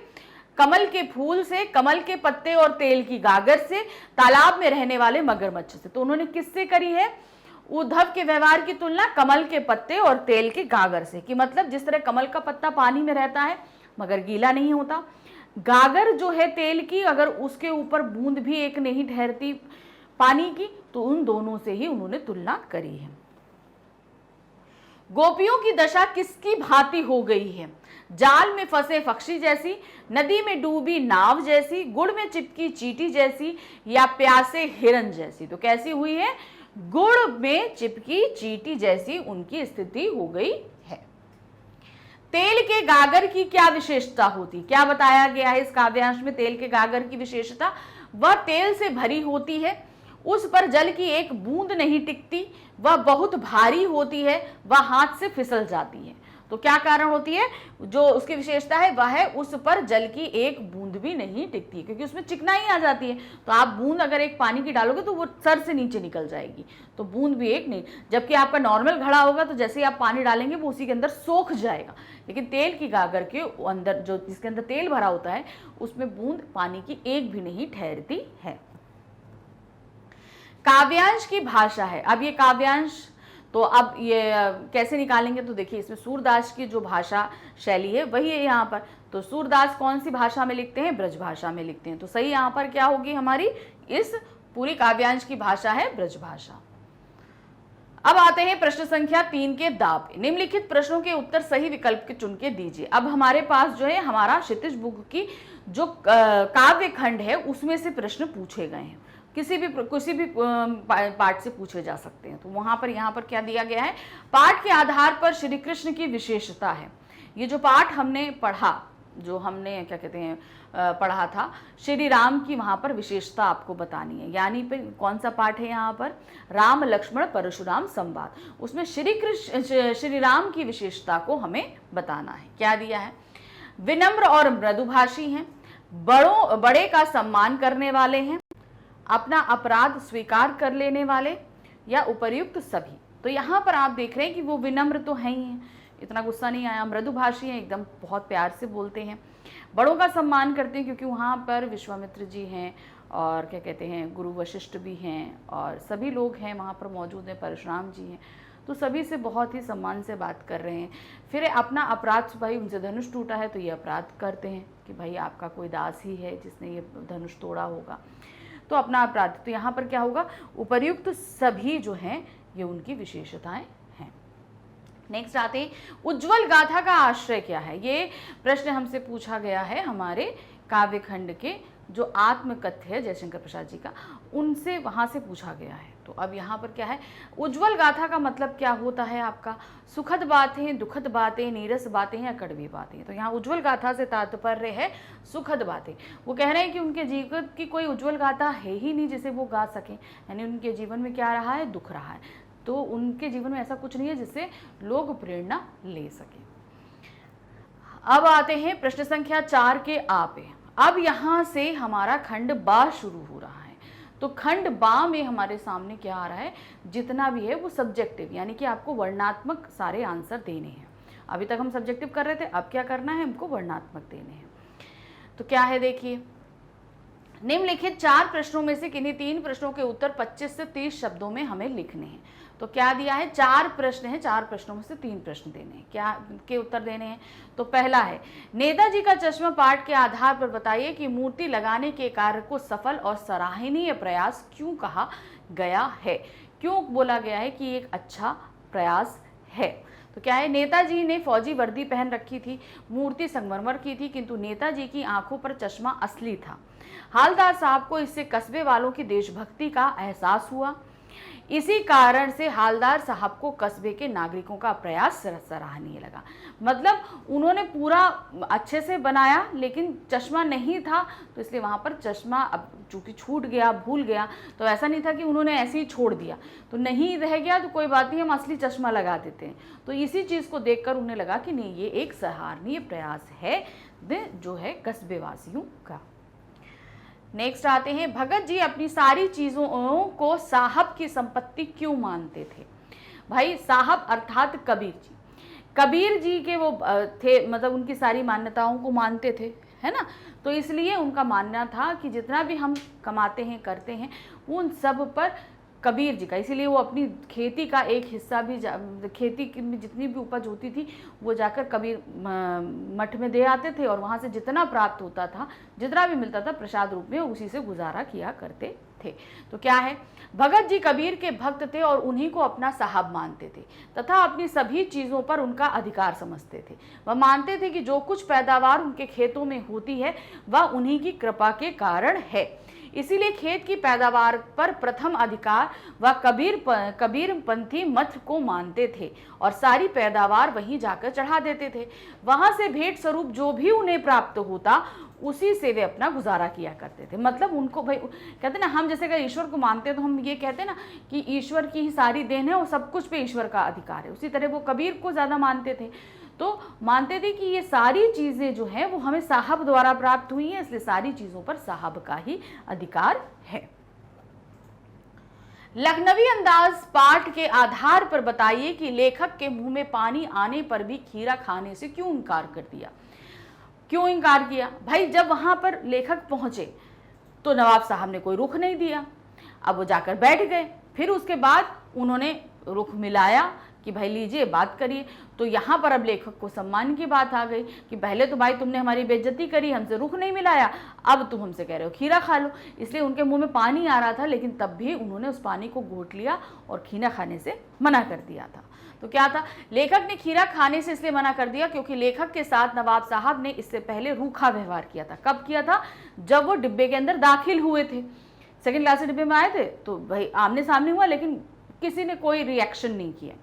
कमल के फूल से, कमल के पत्ते और तेल की गागर से, तालाब में रहने वाले मगरमच्छ से। तो उन्होंने किससे करी है, उद्धव के व्यवहार की तुलना कमल के पत्ते और तेल के गागर से, कि मतलब जिस तरह कमल का पत्ता पानी में रहता है मगर गीला नहीं होता, गागर जो है तेल की, अगर उसके ऊपर बूंद भी एक नहीं ठहरती पानी की, तो उन दोनों से ही उन्होंने तुलना करी है। गोपियों की दशा किसकी भांति हो गई है, जाल में फंसे पक्षी जैसी, नदी में डूबी नाव जैसी, गुड़ में चिपकी चींटी जैसी, या प्यासे हिरन जैसी। तो कैसी हुई है, गुड़ में चिपकी चींटी जैसी उनकी स्थिति हो गई है। तेल के गागर की क्या विशेषता होती, क्या बताया गया है इस काव्यांश में, तेल के गागर की विशेषता, वह तेल से भरी होती है, उस पर जल की एक बूंद नहीं टिकती, वह बहुत भारी होती है, वह हाथ से फिसल जाती है। तो क्या कारण होती है, जो उसकी विशेषता है वह है उस पर जल की एक बूंद भी नहीं टिकती, क्योंकि उसमें चिकनाई आ जाती है। तो आप बूंद अगर एक पानी की डालोगे तो वो सर से नीचे निकल जाएगी, तो बूंद भी एक नहीं। जबकि आपका नॉर्मल घड़ा होगा तो जैसे ही आप पानी डालेंगे वो उसी के अंदर सोख जाएगा, लेकिन तेल की गागर के अंदर जो जिसके अंदर तेल भरा होता है उसमें बूंद पानी की एक भी नहीं ठहरती है। काव्यांश की भाषा है। अब ये काव्यांश तो अब ये कैसे निकालेंगे, तो देखिए इसमें सूरदास की जो भाषा शैली है वही है यहाँ पर। तो सूरदास कौन सी भाषा में लिखते हैं, ब्रज भाषा में लिखते हैं। तो सही यहाँ पर क्या होगी हमारी, इस पूरी काव्यांश की भाषा है ब्रज भाषा। अब आते हैं प्रश्न संख्या 3 के दाब। निम्नलिखित प्रश्नों के उत्तर सही विकल्प के चुन के दीजिए। अब हमारे पास जो है हमारा क्षितिज बुक की जो काव्य खंड है उसमें से प्रश्न पूछे गए हैं, किसी भी पाठ से पूछे जा सकते हैं। तो वहां पर यहाँ पर क्या दिया गया है, पाठ के आधार पर श्री कृष्ण की विशेषता है। ये जो पाठ हमने पढ़ा, जो हमने क्या कहते हैं पढ़ा था, श्री राम की वहां पर विशेषता आपको बतानी है। यानी पे कौन सा पाठ है यहाँ पर, राम लक्ष्मण परशुराम संवाद। उसमें श्री राम की विशेषता को हमें बताना है। क्या दिया है, विनम्र और मृदुभाषी हैं, बड़े का सम्मान करने वाले हैं, अपना अपराध स्वीकार कर लेने वाले, या उपर्युक्त सभी। तो यहाँ पर आप देख रहे हैं कि वो विनम्र तो है ही हैं, इतना गुस्सा नहीं आया, मृदुभाषी हैं, एकदम बहुत प्यार से बोलते हैं, बड़ों का सम्मान करते हैं क्योंकि वहाँ पर विश्वामित्र जी हैं और क्या कहते हैं गुरु वशिष्ठ भी हैं और सभी लोग हैं वहाँ पर मौजूद हैं, परशुराम जी हैं, तो सभी से बहुत ही सम्मान से बात कर रहे हैं। फिर अपना अपराध, भाई उनसे धनुष टूटा है तो ये अपराध करते हैं कि भाई आपका कोई दास ही है जिसने ये धनुष तोड़ा होगा, तो अपना अपराध। तो यहाँ पर क्या होगा, उपर्युक्त सभी जो हैं ये उनकी विशेषताएं हैं। नेक्स्ट आते हैं, उज्ज्वल गाथा का आश्रय क्या है। ये प्रश्न हमसे पूछा गया है हमारे काव्य खंड के जो आत्मकथ्य है जयशंकर प्रसाद जी का, उनसे वहाँ से पूछा गया है। तो अब यहाँ पर क्या है, उज्ज्वल गाथा का मतलब क्या होता है आपका, सुखद बातें, दुखद बातें, नीरस बातें या कड़वी बातें। तो यहाँ उज्ज्वल गाथा से तात्पर्य है सुखद बातें। वो कह रहे हैं कि उनके जीवन की कोई उज्ज्वल गाथा है ही नहीं जिसे वो गा सकें, यानी उनके जीवन में क्या रहा है, दुख रहा है, तो उनके जीवन में ऐसा कुछ नहीं है जिससे लोग प्रेरणा ले सके। अब आते हैं प्रश्न संख्या 4 के आ पे। अब यहाँ से हमारा खंड बा शुरू हो रहा है। तो खंड बा में हमारे सामने क्या आ रहा है, जितना भी है वो सब्जेक्टिव, यानी कि आपको वर्णात्मक सारे आंसर देने हैं। अभी तक हम सब्जेक्टिव कर रहे थे, अब क्या करना है, हमको वर्णात्मक देने हैं। तो क्या है देखिए, निम्नलिखित 4 प्रश्नों में से किन्हीं 3 प्रश्नों के उत्तर 25 से 30 शब्दों में हमें लिखने हैं। तो क्या दिया है, 4 प्रश्न हैं, 4 प्रश्नों में से 3 प्रश्न देने हैं, क्या के उत्तर देने हैं। तो पहला है, नेताजी का चश्मा पाठ के आधार पर बताइए कि मूर्ति लगाने के कार्य को सफल और सराहनीय प्रयास क्यों कहा गया है। क्यों बोला गया है कि एक अच्छा प्रयास है। तो क्या है, नेताजी ने फौजी वर्दी पहन रखी थी, मूर्ति संगमरमर की थी, किंतु नेताजी की आंखों पर चश्मा असली था। हालदार साहब को इससे कस्बे वालों की देशभक्ति का एहसास हुआ। इसी कारण से हालदार साहब को कस्बे के नागरिकों का प्रयास सराहनीय लगा। मतलब उन्होंने पूरा अच्छे से बनाया, लेकिन चश्मा नहीं था, तो इसलिए वहाँ पर चश्मा अब चूंकि छूट गया, भूल गया, तो ऐसा नहीं था कि उन्होंने ऐसे ही छोड़ दिया, तो नहीं रह गया तो कोई बात नहीं, हम असली चश्मा लगा देते हैं। तो इसी चीज़ को देखकर उन्हें लगा कि नहीं, ये एक सराहनीय प्रयास है जो है कस्बे वासियों का। नेक्स्ट आते हैं, भगत जी अपनी सारी चीज़ों को साहब की संपत्ति क्यों मानते थे। भाई साहब अर्थात कबीर जी के वो थे, मतलब उनकी सारी मान्यताओं को मानते थे, है ना। तो इसलिए उनका मानना था कि जितना भी हम कमाते हैं करते हैं उन सब पर कबीर जी का, इसीलिए वो अपनी खेती का एक हिस्सा भी खेती की जितनी भी उपज होती थी वो जाकर कबीर मठ में दे आते थे, और वहाँ से जितना प्राप्त होता था, जितना भी मिलता था प्रसाद रूप में, उसी से गुजारा किया करते थे। तो क्या है, भगत जी कबीर के भक्त थे और उन्हीं को अपना साहब मानते थे तथा अपनी सभी चीज़ों पर उनका अधिकार समझते थे। वह मानते थे कि जो कुछ पैदावार उनके खेतों में होती है वह उन्हीं की कृपा के कारण है। इसीलिए खेत की पैदावार पर प्रथम अधिकार वह कबीरपंथी मत को मानते थे और सारी पैदावार वहीं जाकर चढ़ा देते थे। वहां से भेंट स्वरूप जो भी उन्हें प्राप्त होता उसी से वे अपना गुजारा किया करते थे। मतलब उनको भाई कहते ना, हम जैसे अगर ईश्वर को मानते हैं तो हम ये कहते हैं ना कि ईश्वर की ही सारी देन है और सब कुछ पे ईश्वर का अधिकार है। उसी तरह वो कबीर को ज़्यादा मानते थे, तो मानते थे कि ये सारी चीज़ें जो हैं वो हमें साहब द्वारा प्राप्त हुई हैं, इसलिए सारी चीज़ों पर साहब का ही अधिकार है। लखनवी अंदाज पाठ के आधार पर बताइए कि लेखक के मुंह में पानी आने पर भी खीरा खाने से क्यों इनकार कर दिया। क्यों इनकार किया भाई? जब वहां पर लेखक पहुंचे तो नवाब साहब ने कोई रुख नहीं दिया। अब वो जाकर बैठ गए, फिर उसके बाद उन्होंने रुख मिलाया कि भाई लीजिए बात करिए। तो यहाँ पर अब लेखक को सम्मान की बात आ गई कि पहले तो भाई तुमने हमारी बेइज्जती करी, हमसे रुख नहीं मिलाया, अब तुम हमसे कह रहे हो खीरा खा लो। इसलिए उनके मुंह में पानी आ रहा था, लेकिन तब भी उन्होंने उस पानी को घोट लिया और खीरा खाने से मना कर दिया था। तो क्या था, लेखक ने खीरा खाने से इसलिए मना कर दिया क्योंकि लेखक के साथ नवाब साहब ने इससे पहले रूखा व्यवहार किया था। कब किया था? जब वो डिब्बे के अंदर दाखिल हुए थे, सेकंड क्लास के डिब्बे में आए थे, तो भाई आमने सामने हुआ, लेकिन किसी ने कोई रिएक्शन नहीं किया।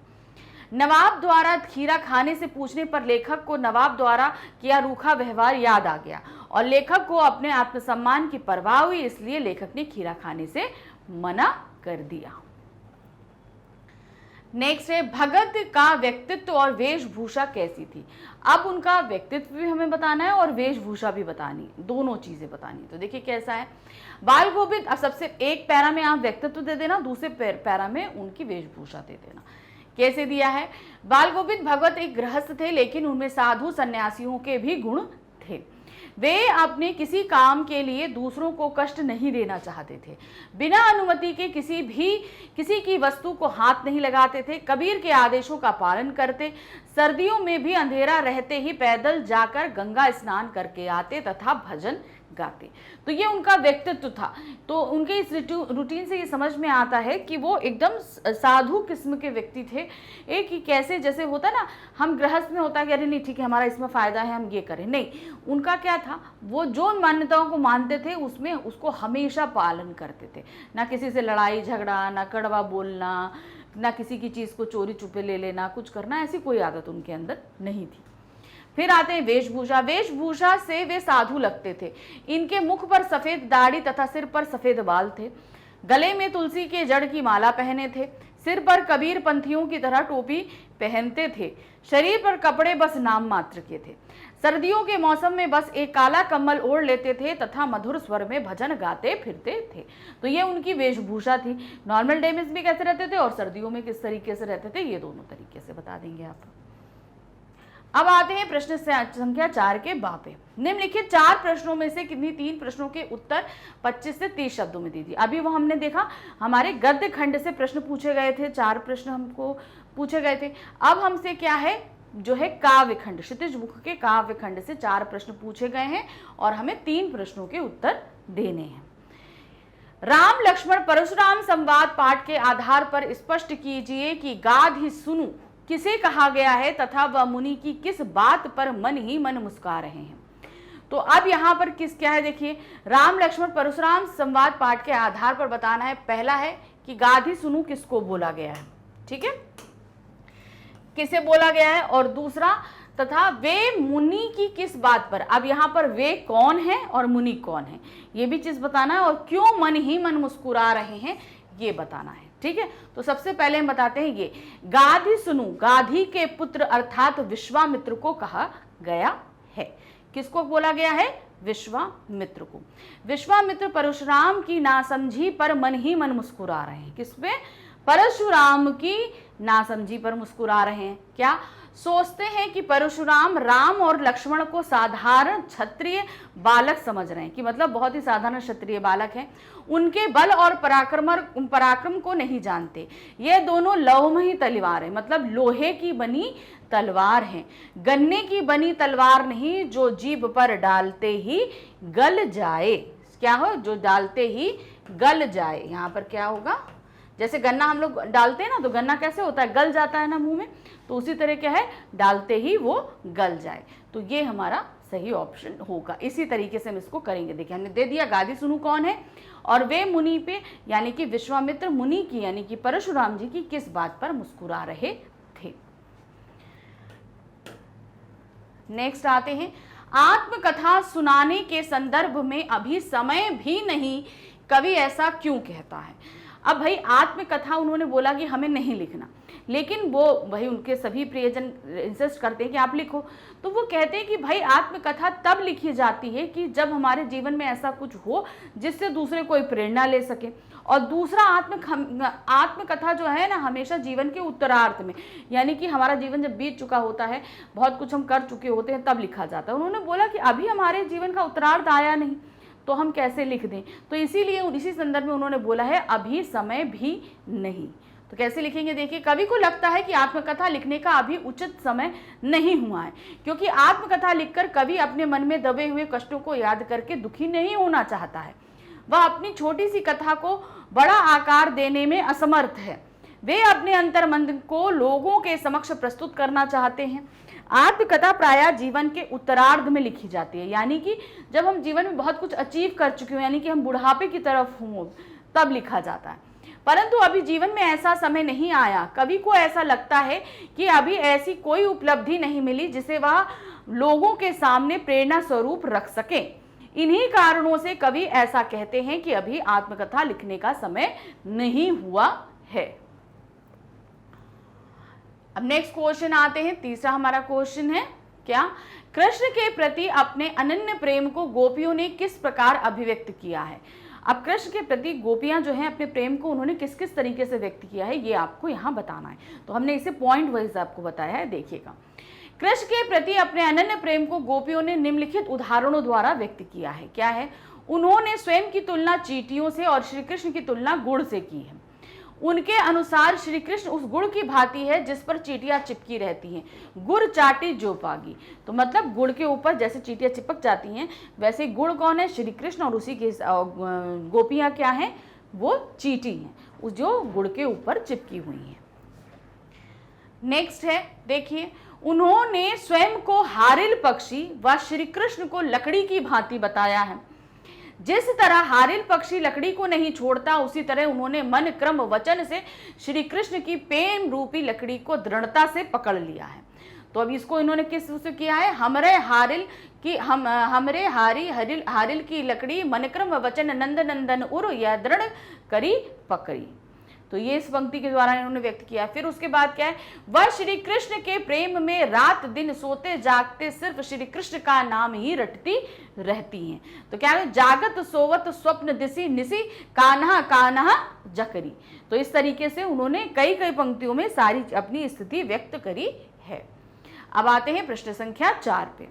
नवाब द्वारा खीरा खाने से पूछने पर लेखक को नवाब द्वारा किया रूखा व्यवहार याद आ गया और लेखक को अपने आत्मसम्मान की परवाह हुई, इसलिए लेखक ने खीरा खाने से मना कर दिया। नेक्स्ट है, भगत का व्यक्तित्व और वेशभूषा कैसी थी। अब उनका व्यक्तित्व भी हमें बताना है और वेशभूषा भी बतानी, दोनों चीजें बतानी। तो देखिए कैसा है, बाल गोविंद, अब सबसे एक पैरा में आप व्यक्तित्व दे देना, दूसरे पैरा में उनकी वेशभूषा दे देना। कैसे दिया है, बाल गोविंद भगवत एक गृहस्थ थे, लेकिन उनमें साधु सन्यासियों के भी गुण थे। वे अपने किसी काम के लिए दूसरों को कष्ट नहीं देना चाहते थे, बिना अनुमति के किसी की वस्तु को हाथ नहीं लगाते थे, कबीर के आदेशों का पालन करते, सर्दियों में भी अंधेरा रहते ही पैदल जाकर गंगा स्नान करके आते तथा भजन गाते। तो ये उनका व्यक्तित्व था। तो उनके इस रूटीन से ये समझ में आता है कि वो एकदम साधु किस्म के व्यक्ति थे। एक ही कैसे, जैसे होता ना हम गृहस्थ में होता है कि अरे नहीं ठीक है हमारा इसमें फ़ायदा है हम ये करें, नहीं, उनका क्या था, वो जो मान्यताओं को मानते थे उसमें उसको हमेशा पालन करते थे। ना किसी से लड़ाई झगड़ा, ना कड़वा बोलना, ना किसी की चीज़ को चोरी छुपे ले लेना, कुछ करना, ऐसी कोई आदत उनके अंदर नहीं थी। फिर आते हैं वेशभूषा। वेशभूषा से वे साधु लगते थे। इनके मुख पर सफेद दाढ़ी तथा सिर पर सफेद बाल थे, गले में तुलसी के जड़ की माला पहने थे, सिर पर कबीर पंथियों की तरह टोपी पहनते थे, शरीर पर कपड़े बस नाम मात्र के थे, सर्दियों के मौसम में बस एक काला कम्बल ओढ़ लेते थे तथा मधुर स्वर में भजन गाते फिरते थे। तो ये उनकी वेशभूषा थी। नॉर्मल डे में भी कैसे रहते थे और सर्दियों में किस तरीके से रहते थे, ये दोनों तरीके से बता देंगे आप। अब आते हैं प्रश्न संख्या 4 के बापे। निम्नलिखित 4 प्रश्नों में से किन्हीं 3 प्रश्नों के उत्तर 25 से 30 शब्दों में दीजिए। अभी वो हमने देखा हमारे गद्य खंड से प्रश्न पूछे गए थे, 4 प्रश्न हमको पूछे गए थे। अब हमसे क्या है, जो है काव्य खंड, क्षितिज मुख के काव्य खंड से 4 प्रश्न पूछे गए हैं और हमें 3 प्रश्नों के उत्तर देने हैं। राम लक्ष्मण परशुराम संवाद पाठ के आधार पर स्पष्ट कीजिए कि गाध ही सुनु किसे कहा गया है तथा वह मुनि की किस बात पर मन ही मन मुस्कुरा रहे हैं। तो अब यहाँ पर किस क्या है, देखिए राम लक्ष्मण परशुराम संवाद पाठ के आधार पर बताना है। पहला है कि गाधी सुनु किसको बोला गया है, ठीक है, किसे बोला गया है, और दूसरा तथा वे मुनि की किस बात पर। अब यहाँ पर वे कौन है और मुनि कौन है ये भी चीज बताना है, और क्यों मन ही मन मुस्कुरा रहे हैं ये बताना है, ठीक है। तो सबसे पहले हम बताते हैं ये गाधी सुनु, गाधी के पुत्र अर्थात विश्वामित्र को कहा गया है। किसको बोला गया है, विश्वामित्र को। विश्वामित्र परशुराम की नासमझी पर मन ही मन मुस्कुरा रहे हैं। किसपे, परशुराम की नासमझी पर मुस्कुरा रहे हैं। क्या सोचते हैं कि परशुराम राम और लक्ष्मण को साधारण क्षत्रिय बालक समझ रहे हैं, कि मतलब बहुत ही साधारण क्षत्रिय बालक हैं, उनके बल और पराक्रम को नहीं जानते। ये दोनों लौहमयी तलवार है, मतलब लोहे की बनी तलवार है, गन्ने की बनी तलवार नहीं जो जीभ पर डालते ही गल जाए। क्या हो, जो डालते ही गल जाए। यहाँ पर क्या होगा, जैसे गन्ना हम लोग डालते हैं ना, तो गन्ना कैसे होता है, गल जाता है ना मुंह में, तो उसी तरह क्या है, डालते ही वो गल जाए। तो ये हमारा सही ऑप्शन होगा। इसी तरीके से हम इसको करेंगे। देखिए हमने दे दिया गादी सुनु कौन है, और वे मुनि पे यानी कि विश्वामित्र मुनि की यानी कि परशुराम जी की किस बात पर मुस्कुरा रहे थे। नेक्स्ट आते हैं, आत्मकथा सुनाने के संदर्भ में अभी समय भी नहीं, कवि ऐसा क्यों कहता है। अब भाई आत्मकथा उन्होंने बोला कि हमें नहीं लिखना, लेकिन वो भाई उनके सभी प्रियजन इंसिस्ट करते हैं कि आप लिखो, तो वो कहते हैं कि भाई आत्मकथा तब लिखी जाती है कि जब हमारे जीवन में ऐसा कुछ हो जिससे दूसरे कोई प्रेरणा ले सके। और दूसरा आत्मकथा जो है ना, हमेशा जीवन के उत्तरार्ध में, यानी कि हमारा जीवन जब बीत चुका होता है, बहुत कुछ हम कर चुके होते हैं, तब लिखा जाता है। उन्होंने बोला कि अभी हमारे जीवन का उत्तरार्ध आया नहीं, तो हम कैसे लिख दें, तो इसीलिए इसी संदर्भ में उन्होंने बोला है अभी समय भी नहीं। तो कैसे लिखेंगे, देखिए कवि को लगता है कि आत्मकथा लिखने का अभी उचित समय नहीं हुआ है, क्योंकि आत्मकथा लिखकर कवि अपने मन में दबे हुए कष्टों को याद करके दुखी नहीं होना चाहता है। वह अपनी छोटी सी कथा को बड़ा आकार देने में असमर्थ है। वे अपने अंतर्मन को लोगों के समक्ष प्रस्तुत करना चाहते हैं। आत्मकथा प्रायः जीवन के उत्तरार्ध में लिखी जाती है, यानी कि जब हम जीवन में बहुत कुछ अचीव कर चुके हो, यानी कि हम बुढ़ापे की तरफ हों, तब लिखा जाता है। परंतु अभी जीवन में ऐसा समय नहीं आया। कवि को ऐसा लगता है कि अभी ऐसी कोई उपलब्धि नहीं मिली जिसे वह लोगों के सामने प्रेरणा स्वरूप रख सके। इन्हीं कारणों से कवि ऐसा कहते हैं कि अभी आत्मकथा लिखने का समय नहीं हुआ है। अब नेक्स्ट क्वेश्चन आते हैं। तीसरा हमारा क्वेश्चन है क्या, कृष्ण के प्रति अपने अनन्य प्रेम को गोपियों ने किस प्रकार अभिव्यक्त किया है। अब कृष्ण के प्रति गोपियां जो हैं अपने प्रेम को उन्होंने किस किस तरीके से व्यक्त किया है, ये आपको यहाँ बताना है। तो हमने इसे पॉइंट वाइज आपको बताया है, देखिएगा। कृष्ण के प्रति अपने अनन्य प्रेम को गोपियों ने निम्नलिखित उदाहरणों द्वारा व्यक्त किया है। क्या है, उन्होंने स्वयं की तुलना चींटियों से और श्री कृष्ण की तुलना गुड़ से की है। उनके अनुसार श्री कृष्ण उस गुड़ की भांति है जिस पर चींटियां चिपकी रहती हैं। गुड़ चाटी जो पागी, तो मतलब गुड़ के ऊपर जैसे चींटियां चिपक जाती हैं, वैसे गुड़ कौन है, श्री कृष्ण, और उसी के गोपियां क्या हैं, वो चींटी हैं, उस जो गुड़ के ऊपर चिपकी हुई हैं। नेक्स्ट है, देखिए, उन्होंने स्वयं को हारिल पक्षी व श्री कृष्ण को लकड़ी की भांति बताया है। जिस तरह हारिल पक्षी लकड़ी को नहीं छोड़ता, उसी तरह उन्होंने मन क्रम वचन से श्री कृष्ण की प्रेम रूपी लकड़ी को दृढ़ता से पकड़ लिया है। तो अब इसको इन्होंने किस से किया है, हमरे हारिल की लकड़ी मन क्रम वचन नंद नंदन उर यह दृढ़ करी पकड़ी। तो ये इस पंक्ति के द्वारा इन्होंने व्यक्त किया। फिर उसके बाद क्या है, वह श्री कृष्ण के प्रेम में रात दिन सोते जागते सिर्फ श्री कृष्ण का नाम ही रटती रहती हैं। तो क्या है, जागत सोवत स्वप्न दिसी निसी कान्हा कान्हा जकरी। तो इस तरीके से उन्होंने कई कई पंक्तियों में सारी अपनी स्थिति व्यक्त करी है। अब आते हैं प्रश्न संख्या 4 पे।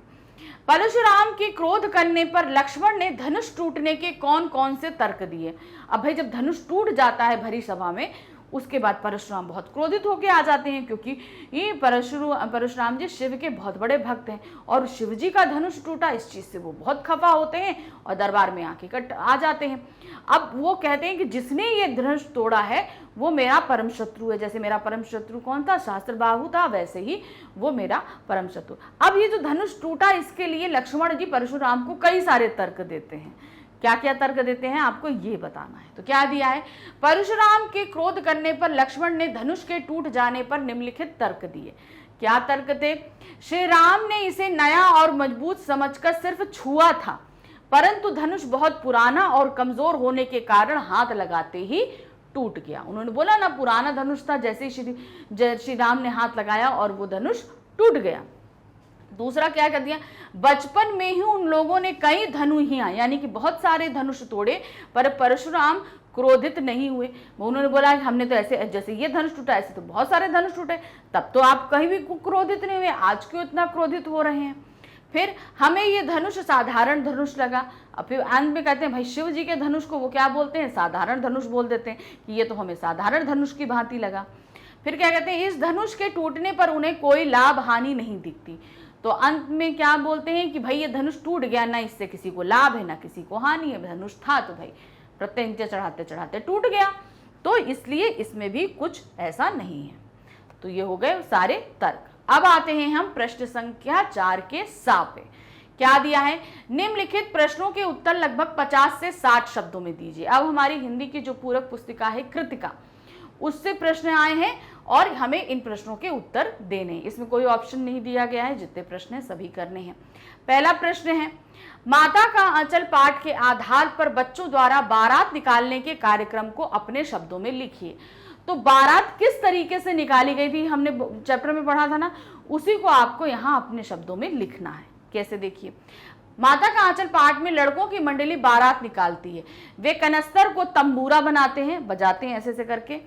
परशुराम के क्रोध करने पर लक्ष्मण ने धनुष टूटने के कौन कौन से तर्क दिए। अब भाई जब धनुष टूट जाता है भरी सभा में, उसके बाद परशुराम बहुत क्रोधित होकर आ जाते हैं, क्योंकि ये परशुराम जी शिव के बहुत बड़े भक्त हैं, और शिव जी का धनुष टूटा, इस चीज से वो बहुत खफा होते हैं और दरबार में आके आ जाते हैं। अब वो कहते हैं कि जिसने ये धनुष तोड़ा है वो मेरा परम शत्रु है। जैसे मेरा परम शत्रु कौन था, शास्त्र बाहु था, वैसे ही वो मेरा परम शत्रु। अब ये जो धनुष टूटा, इसके लिए लक्ष्मण जी परशुराम को कई सारे तर्क देते हैं। क्या क्या तर्क देते हैं आपको ये बताना है। तो क्या दिया है, परशुराम के क्रोध करने पर लक्ष्मण ने धनुष के टूट जाने पर निम्नलिखित तर्क दिए। क्या तर्क थे, श्री राम ने इसे नया और मजबूत समझकर सिर्फ छुआ था, परंतु धनुष बहुत पुराना और कमजोर होने के कारण हाथ लगाते ही टूट गया। उन्होंने बोला ना, पुराना धनुष था, जैसे श्री राम ने हाथ लगाया और वो धनुष टूट गया। दूसरा क्या कर दिया, बचपन में ही उन लोगों ने कई धनुहियां यानी कि बहुत सारे धनुष तोड़े, पर परशुराम क्रोधित नहीं हुए। उन्होंने बोला कि हमने तो ऐसे, जैसे ये धनुष टूटा ऐसे तो बहुत सारे धनुष टूटे, तब तो आप कहीं भी क्रोधित नहीं हुए, आज क्यों इतना क्रोधित हो रहे हैं। फिर हमें ये धनुष साधारण धनुष लगा। अब फिर अंत में कहते हैं भाई शिव जी के धनुष को वो क्या बोलते हैं, साधारण धनुष बोल देते हैं कि ये तो हमें साधारण धनुष की भांति लगा। फिर क्या कहते हैं, इस धनुष के टूटने पर उन्हें कोई लाभ हानि नहीं दिखती। तो अंत में क्या बोलते हैं कि भाई ये धनुष टूट गया, ना इससे किसी को लाभ है ना किसी को हानि है, धनुष था तो भाई प्रत्यंत्य चढ़ाते चढ़ाते टूट गया। तो इसलिए इसमें भी कुछ ऐसा नहीं है। तो ये हो गए सारे तर्क। अब आते हैं हम प्रश्न संख्या 4 के सा पे। क्या दिया है? निम्नलिखित प्रश्नों के उत्तर लगभग 50 से 60 शब्दों में दीजिए। अब हमारी हिंदी की जो पूरक पुस्तिका है कृतिका, उससे प्रश्न आए हैं और हमें इन प्रश्नों के उत्तर देने हैं। इसमें कोई ऑप्शन नहीं दिया गया है, जितने प्रश्न हैं सभी करने हैं। पहला प्रश्न है, माता का आंचल पाठ के आधार पर बच्चों द्वारा बारात निकालने के कार्यक्रम को अपने शब्दों में लिखिए। तो बारात किस तरीके से निकाली गई थी, हमने चैप्टर में पढ़ा था ना, उसी को आपको यहाँ अपने शब्दों में लिखना है। कैसे? देखिए, माता का आंचल पाठ में लड़कों की मंडली बारात निकालती है। वे कनस्तर को तंबूरा बनाते हैं, बजाते हैं ऐसे ऐसे करके।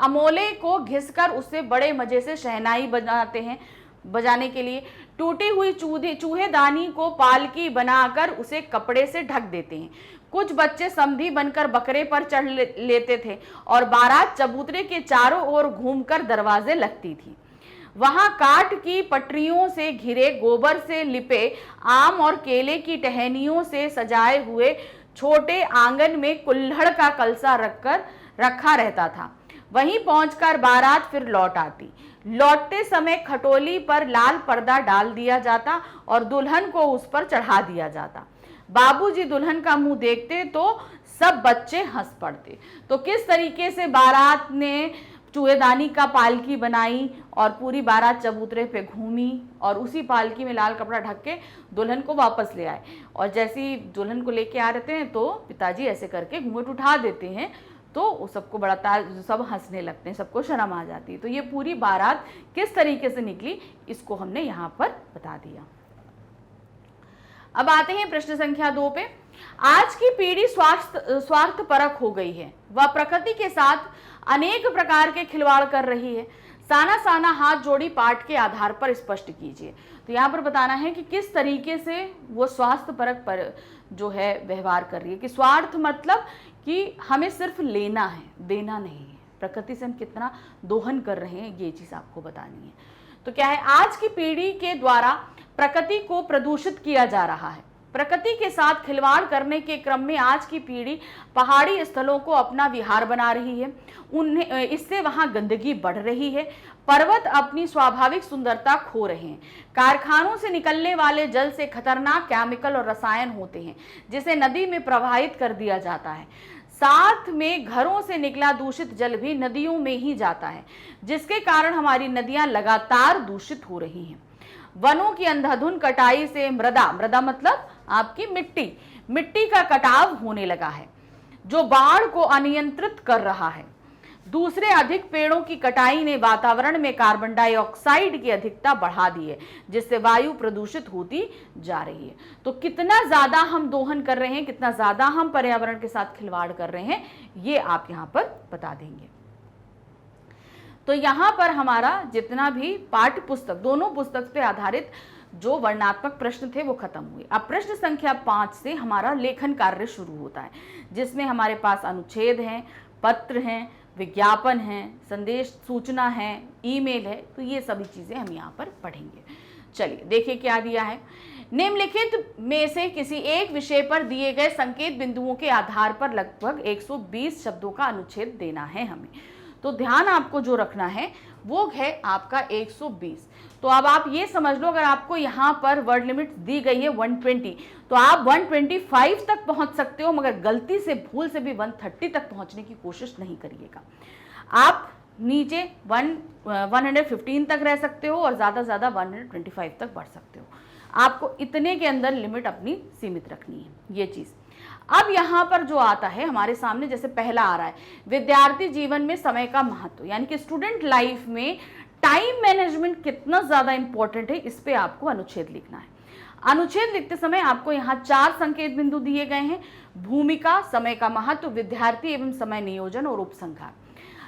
अमोले को घिसकर उससे बड़े मजे से शहनाई बजाते हैं बजाने के लिए। टूटी हुई चूहेदानी को पालकी बनाकर उसे कपड़े से ढक देते हैं। कुछ बच्चे समधी बनकर बकरे पर चढ़ लेते थे और बारात चबूतरे के चारों ओर घूमकर दरवाजे लगती थी। वहां काठ की पटरियों से घिरे, गोबर से लिपे, आम और केले की टहनियों से सजाए हुए छोटे आंगन में कुल्हड़ का कलसा रखा रहता था। वहीं पहुंचकर बारात फिर लौट आती। लौटते समय खटोली पर लाल पर्दा डाल दिया जाता और दुल्हन को उस पर चढ़ा दिया जाता। बाबूजी दुल्हन का मुंह देखते तो सब बच्चे हंस पड़ते। तो किस तरीके से बारात ने चूहेदानी का पालकी बनाई और पूरी बारात चबूतरे पे घूमी और उसी पालकी में लाल कपड़ा ढक के दुल्हन को वापस ले आए। और जैसे ही दुल्हन को लेके आ रहते हैं तो पिताजी ऐसे करके घूंघट उठा देते हैं, तो सबको बड़ा सब हंसने लगते हैं, सबको शर्म आ जाती है। तो ये पूरी बारात किस तरीके से निकली, इसको हमने यहाँ पर बता दिया। अब आते हैं प्रश्न संख्या 2 पे। आज की पीढ़ी स्वार्थपरक हो गई है। वह प्रकृति के साथ अनेक प्रकार के खिलवाड़ कर रही है। साना साना हाथ जोड़ी पाठ के आधार पर स्पष्ट कीजिए। तो यहाँ पर बताना है कि किस तरीके से वो स्वार्थपरक पर जो है व्यवहार कर रही है। कि स्वार्थ मतलब कि हमें सिर्फ लेना है, देना नहीं है। प्रकृति से हम कितना दोहन कर रहे हैं, ये चीज आपको बतानी है। तो क्या है, आज की पीढ़ी के द्वारा प्रकृति को प्रदूषित किया जा रहा है। प्रकृति के साथ खिलवाड़ करने के क्रम में आज की पीढ़ी पहाड़ी स्थलों को अपना विहार बना रही है। इससे वहां गंदगी बढ़ रही है। पर्वत अपनी स्वाभाविक सुंदरता खो रहे हैं। कारखानों से निकलने वाले जल से खतरनाक केमिकल और रसायन होते हैं, जिसे नदी में प्रवाहित कर दिया जाता है। साथ में घरों से निकला दूषित जल भी नदियों में ही जाता है, जिसके कारण हमारी नदियां लगातार दूषित हो रही हैं। वनों की अंधाधुंध कटाई से मृदा मतलब आपकी मिट्टी का कटाव होने लगा है, जो बाढ़ को अनियंत्रित कर रहा है। दूसरे अधिक पेड़ों की कटाई ने वातावरण में कार्बन डाइऑक्साइड की अधिकता बढ़ा दी है, जिससे वायु प्रदूषित होती जा रही है। तो कितना ज्यादा हम दोहन कर रहे हैं, कितना ज्यादा हम पर्यावरण के साथ खिलवाड़ कर रहे हैं, ये आप यहाँ पर बता देंगे। तो यहाँ पर हमारा जितना भी पाठ्य पुस्तक, दोनों पुस्तक पे आधारित जो वर्णात्मक प्रश्न थे वो खत्म हुए। अब प्रश्न संख्या 5 से हमारा लेखन कार्य शुरू होता है, जिसमें हमारे पास अनुच्छेद हैं, पत्र हैं, विज्ञापन है, संदेश सूचना है, ईमेल है। तो ये सभी चीजें हम यहाँ पर पढ़ेंगे। चलिए देखिए क्या दिया है। निम्नलिखित में से किसी एक विषय पर दिए गए संकेत बिंदुओं के आधार पर लगभग 120 शब्दों का अनुच्छेद देना है हमें। तो ध्यान आपको जो रखना है वो है आपका 120। तो अब आप ये समझ लो, अगर आपको यहाँ पर वर्ड लिमिट दी गई है 120, तो आप 125 तक पहुंच सकते हो, मगर गलती से भूल से भी 130 तक पहुंचने की कोशिश नहीं करिएगा। आप नीचे 115 तक रह सकते हो और ज़्यादा से ज़्यादा 125 तक बढ़ सकते हो। आपको इतने के अंदर लिमिट अपनी सीमित रखनी है, ये चीज़। अब यहाँ पर जो आता है हमारे सामने, जैसे पहला आ रहा है विद्यार्थी जीवन में समय का महत्व, यानी कि स्टूडेंट लाइफ में टाइम मैनेजमेंट कितना ज्यादा इंपॉर्टेंट है, इस पे आपको अनुच्छेद लिखना है। अनुच्छेद लिखते समय आपको यहाँ 4 संकेत बिंदु दिए गए हैं: भूमिका, समय का महत्व, विद्यार्थी एवं समय नियोजन और उपसंहार।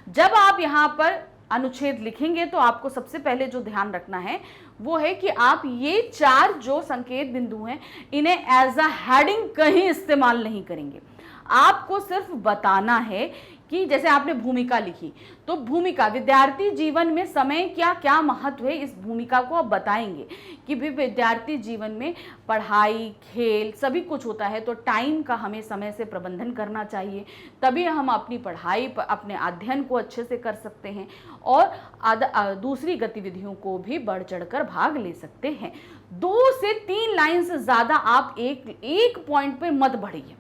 जब आप यहाँ पर अनुच्छेद लिखेंगे तो आपको सबसे पहले जो ध्यान रखना है वो है कि आप ये 4 जो संकेत बिंदु हैं इन्हें एज अ हेडिंग कहीं इस्तेमाल नहीं करेंगे। आपको सिर्फ बताना है कि जैसे आपने भूमिका लिखी, तो भूमिका विद्यार्थी जीवन में समय क्या क्या महत्व है, इस भूमिका को आप बताएंगे कि भी विद्यार्थी जीवन में पढ़ाई खेल सभी कुछ होता है, तो टाइम का हमें समय से प्रबंधन करना चाहिए, तभी हम अपनी पढ़ाई अपने अध्ययन को अच्छे से कर सकते हैं और दूसरी गतिविधियों को भी बढ़ चढ़कर भाग ले सकते हैं। 2 से 3 लाइन से ज़्यादा आप एक पॉइंट पे मत बढ़िए,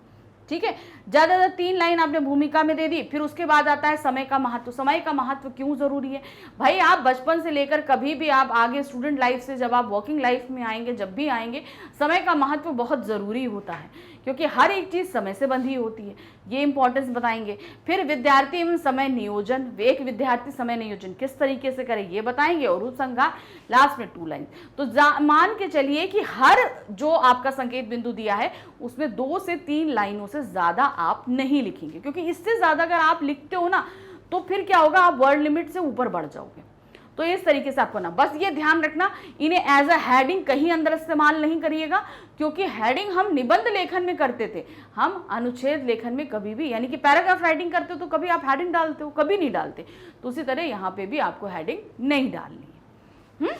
ठीक है। ज़्यादा 3 लाइन आपने भूमिका में दे दी, फिर उसके बाद आता है समय का महत्व। समय का महत्व क्यों ज़रूरी है भाई? आप बचपन से लेकर कभी भी आप आगे स्टूडेंट लाइफ से जब आप वर्किंग लाइफ में आएंगे, जब भी आएंगे, समय का महत्व बहुत ज़रूरी होता है, क्योंकि हर एक चीज़ समय से बंधी होती है, ये इंपॉर्टेंस बताएंगे। फिर विद्यार्थी एवं समय नियोजन, एक विद्यार्थी समय नियोजन किस तरीके से करे ये बताएंगे, और उपसंहार लास्ट में 2 लाइन। तो मान के चलिए कि हर जो आपका संकेत बिंदु दिया है उसमें 2 से 3 लाइनों से ज़्यादा आप नहीं लिखेंगे, क्योंकि इससे ज़्यादा अगर आप लिखते हो ना तो फिर क्या होगा, आप वर्ड लिमिट से ऊपर बढ़ जाओगे। तो इस तरीके से आपको ना बस ये ध्यान रखना, इन्हें एज अ हेडिंग कहीं अंदर इस्तेमाल नहीं करिएगा, क्योंकि हेडिंग हम निबंध लेखन में करते थे, हम अनुच्छेद लेखन में कभी भी, यानी कि पैराग्राफ राइटिंग करते हो तो कभी आप हेडिंग डालते हो, कभी नहीं डालते। तो उसी तरह यहाँ पे भी आपको हेडिंग नहीं डालनी है।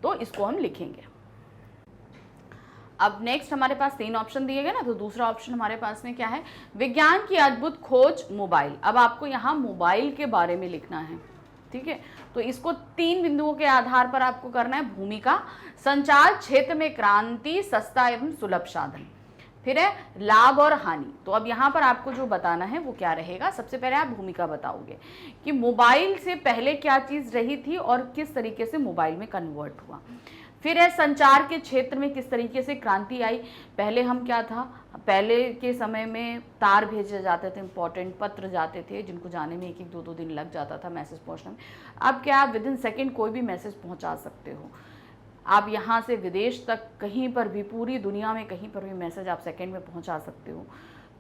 तो इसको हम लिखेंगे। अब नेक्स्ट हमारे पास 3 ऑप्शन दिए गए ना, तो दूसरा ऑप्शन हमारे पास में क्या है, विज्ञान की अद्भुत खोज मोबाइल। अब आपको यहाँ मोबाइल के बारे में लिखना है, ठीक है। तो इसको 3 बिंदुओं के आधार पर आपको करना है। भूमिका, संचार क्षेत्र में क्रांति, सस्ता एवं सुलभ साधन, फिर है लाभ और हानि। तो अब यहाँ पर आपको जो बताना है वो क्या रहेगा, सबसे पहले आप भूमिका बताओगे कि मोबाइल से पहले क्या चीज़ रही थी और किस तरीके से मोबाइल में कन्वर्ट हुआ। फिर है संचार के क्षेत्र में किस तरीके से क्रांति आई। पहले हम क्या था, पहले के समय में तार भेजे जाते थे, इंपॉर्टेंट पत्र जाते थे जिनको जाने में 1-1, 2-2 दिन लग जाता था मैसेज पहुंचने में। अब क्या आप विदिन सेकेंड कोई भी मैसेज पहुंचा सकते हो। आप यहाँ से विदेश तक कहीं पर भी, पूरी दुनिया में कहीं पर भी मैसेज आप सेकेंड में पहुँचा सकते हो,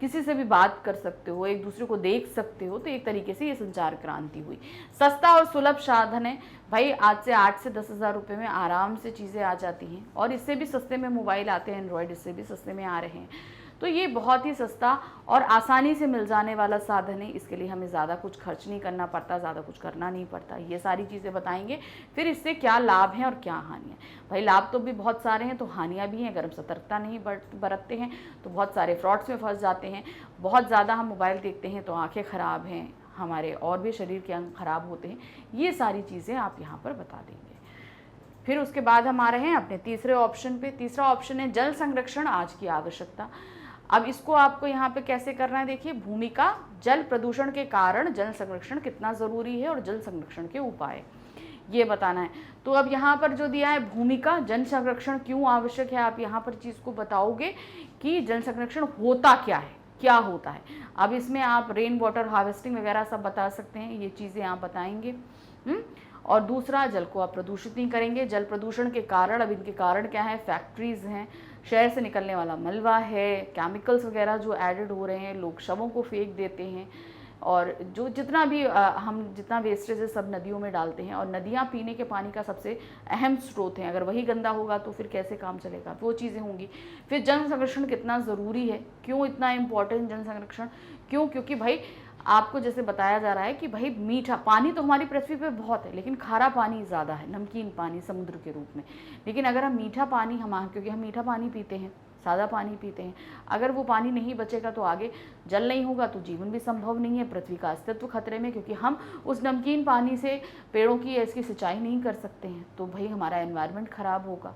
किसी से भी बात कर सकते हो, एक दूसरे को देख सकते हो। तो एक तरीके से ये संचार क्रांति हुई। सस्ता और सुलभ साधन है भाई, आज से 8 से 10 हज़ार रुपये में आराम से चीज़ें आ जाती हैं, और इससे भी सस्ते में मोबाइल आते हैं, एंड्रॉयड इससे भी सस्ते में आ रहे हैं। तो ये बहुत ही सस्ता और आसानी से मिल जाने वाला साधन है, इसके लिए हमें ज़्यादा कुछ खर्च नहीं करना पड़ता, ज़्यादा कुछ करना नहीं पड़ता। ये सारी चीज़ें बताएंगे। फिर इससे क्या लाभ हैं और क्या हानि है। भाई लाभ तो भी बहुत सारे हैं, तो हानियाँ भी हैं। अगर हम सतर्कता नहीं बरतते हैं तो बहुत सारे फ्रॉड्स में फंस जाते हैं। बहुत ज़्यादा हम मोबाइल देखते हैं तो आँखें ख़राब हैं, हमारे और भी शरीर के अंग खराब होते हैं। ये सारी चीज़ें आप यहाँ पर बता देंगे। फिर उसके बाद हम आ रहे हैं अपने तीसरे ऑप्शन पे। तीसरा ऑप्शन है जल संरक्षण आज की आवश्यकता। अब इसको आपको यहाँ पे कैसे करना है, देखिए, भूमिका, जल प्रदूषण के कारण जल संरक्षण कितना ज़रूरी है और जल संरक्षण के उपाय, ये बताना है। तो अब यहाँ पर जो दिया है भूमिका, जल संरक्षण क्यों आवश्यक है, आप यहाँ पर चीज़ को बताओगे कि जल संरक्षण होता क्या है, क्या होता है। अब इसमें आप रेन वाटर हार्वेस्टिंग वगैरह सब बता सकते हैं, ये चीज़ें आप बताएंगे। और दूसरा, जल को आप प्रदूषित नहीं करेंगे। जल प्रदूषण के कारण, अब इनके कारण क्या है, फैक्ट्रीज़ हैं, शहर से निकलने वाला मलबा है, केमिकल्स वगैरह जो एडेड हो रहे हैं, लोग शवों को फेंक देते हैं, और जो जितना भी हम जितना वेस्टेज है सब नदियों में डालते हैं, और नदियाँ पीने के पानी का सबसे अहम स्रोत हैं। अगर वही गंदा होगा तो फिर कैसे काम चलेगा, वो चीज़ें होंगी। फिर जल संरक्षण कितना ज़रूरी है, क्यों इतना इम्पोर्टेंट जल संरक्षण, क्यों, क्योंकि भाई आपको जैसे बताया जा रहा है कि भाई मीठा पानी तो हमारी पृथ्वी पे बहुत है, लेकिन खारा पानी ज़्यादा है, नमकीन पानी समुद्र के रूप में। लेकिन अगर हम मीठा पानी, क्योंकि हम मीठा पानी पीते हैं, सादा पानी पीते हैं, अगर वो पानी नहीं बचेगा तो आगे जल नहीं होगा तो जीवन भी संभव नहीं है, पृथ्वी का अस्तित्व खतरे में, क्योंकि हम उस नमकीन पानी से पेड़ों की इसकी सिंचाई नहीं कर सकते हैं। तो भाई हमारा एनवायरनमेंट ख़राब होगा,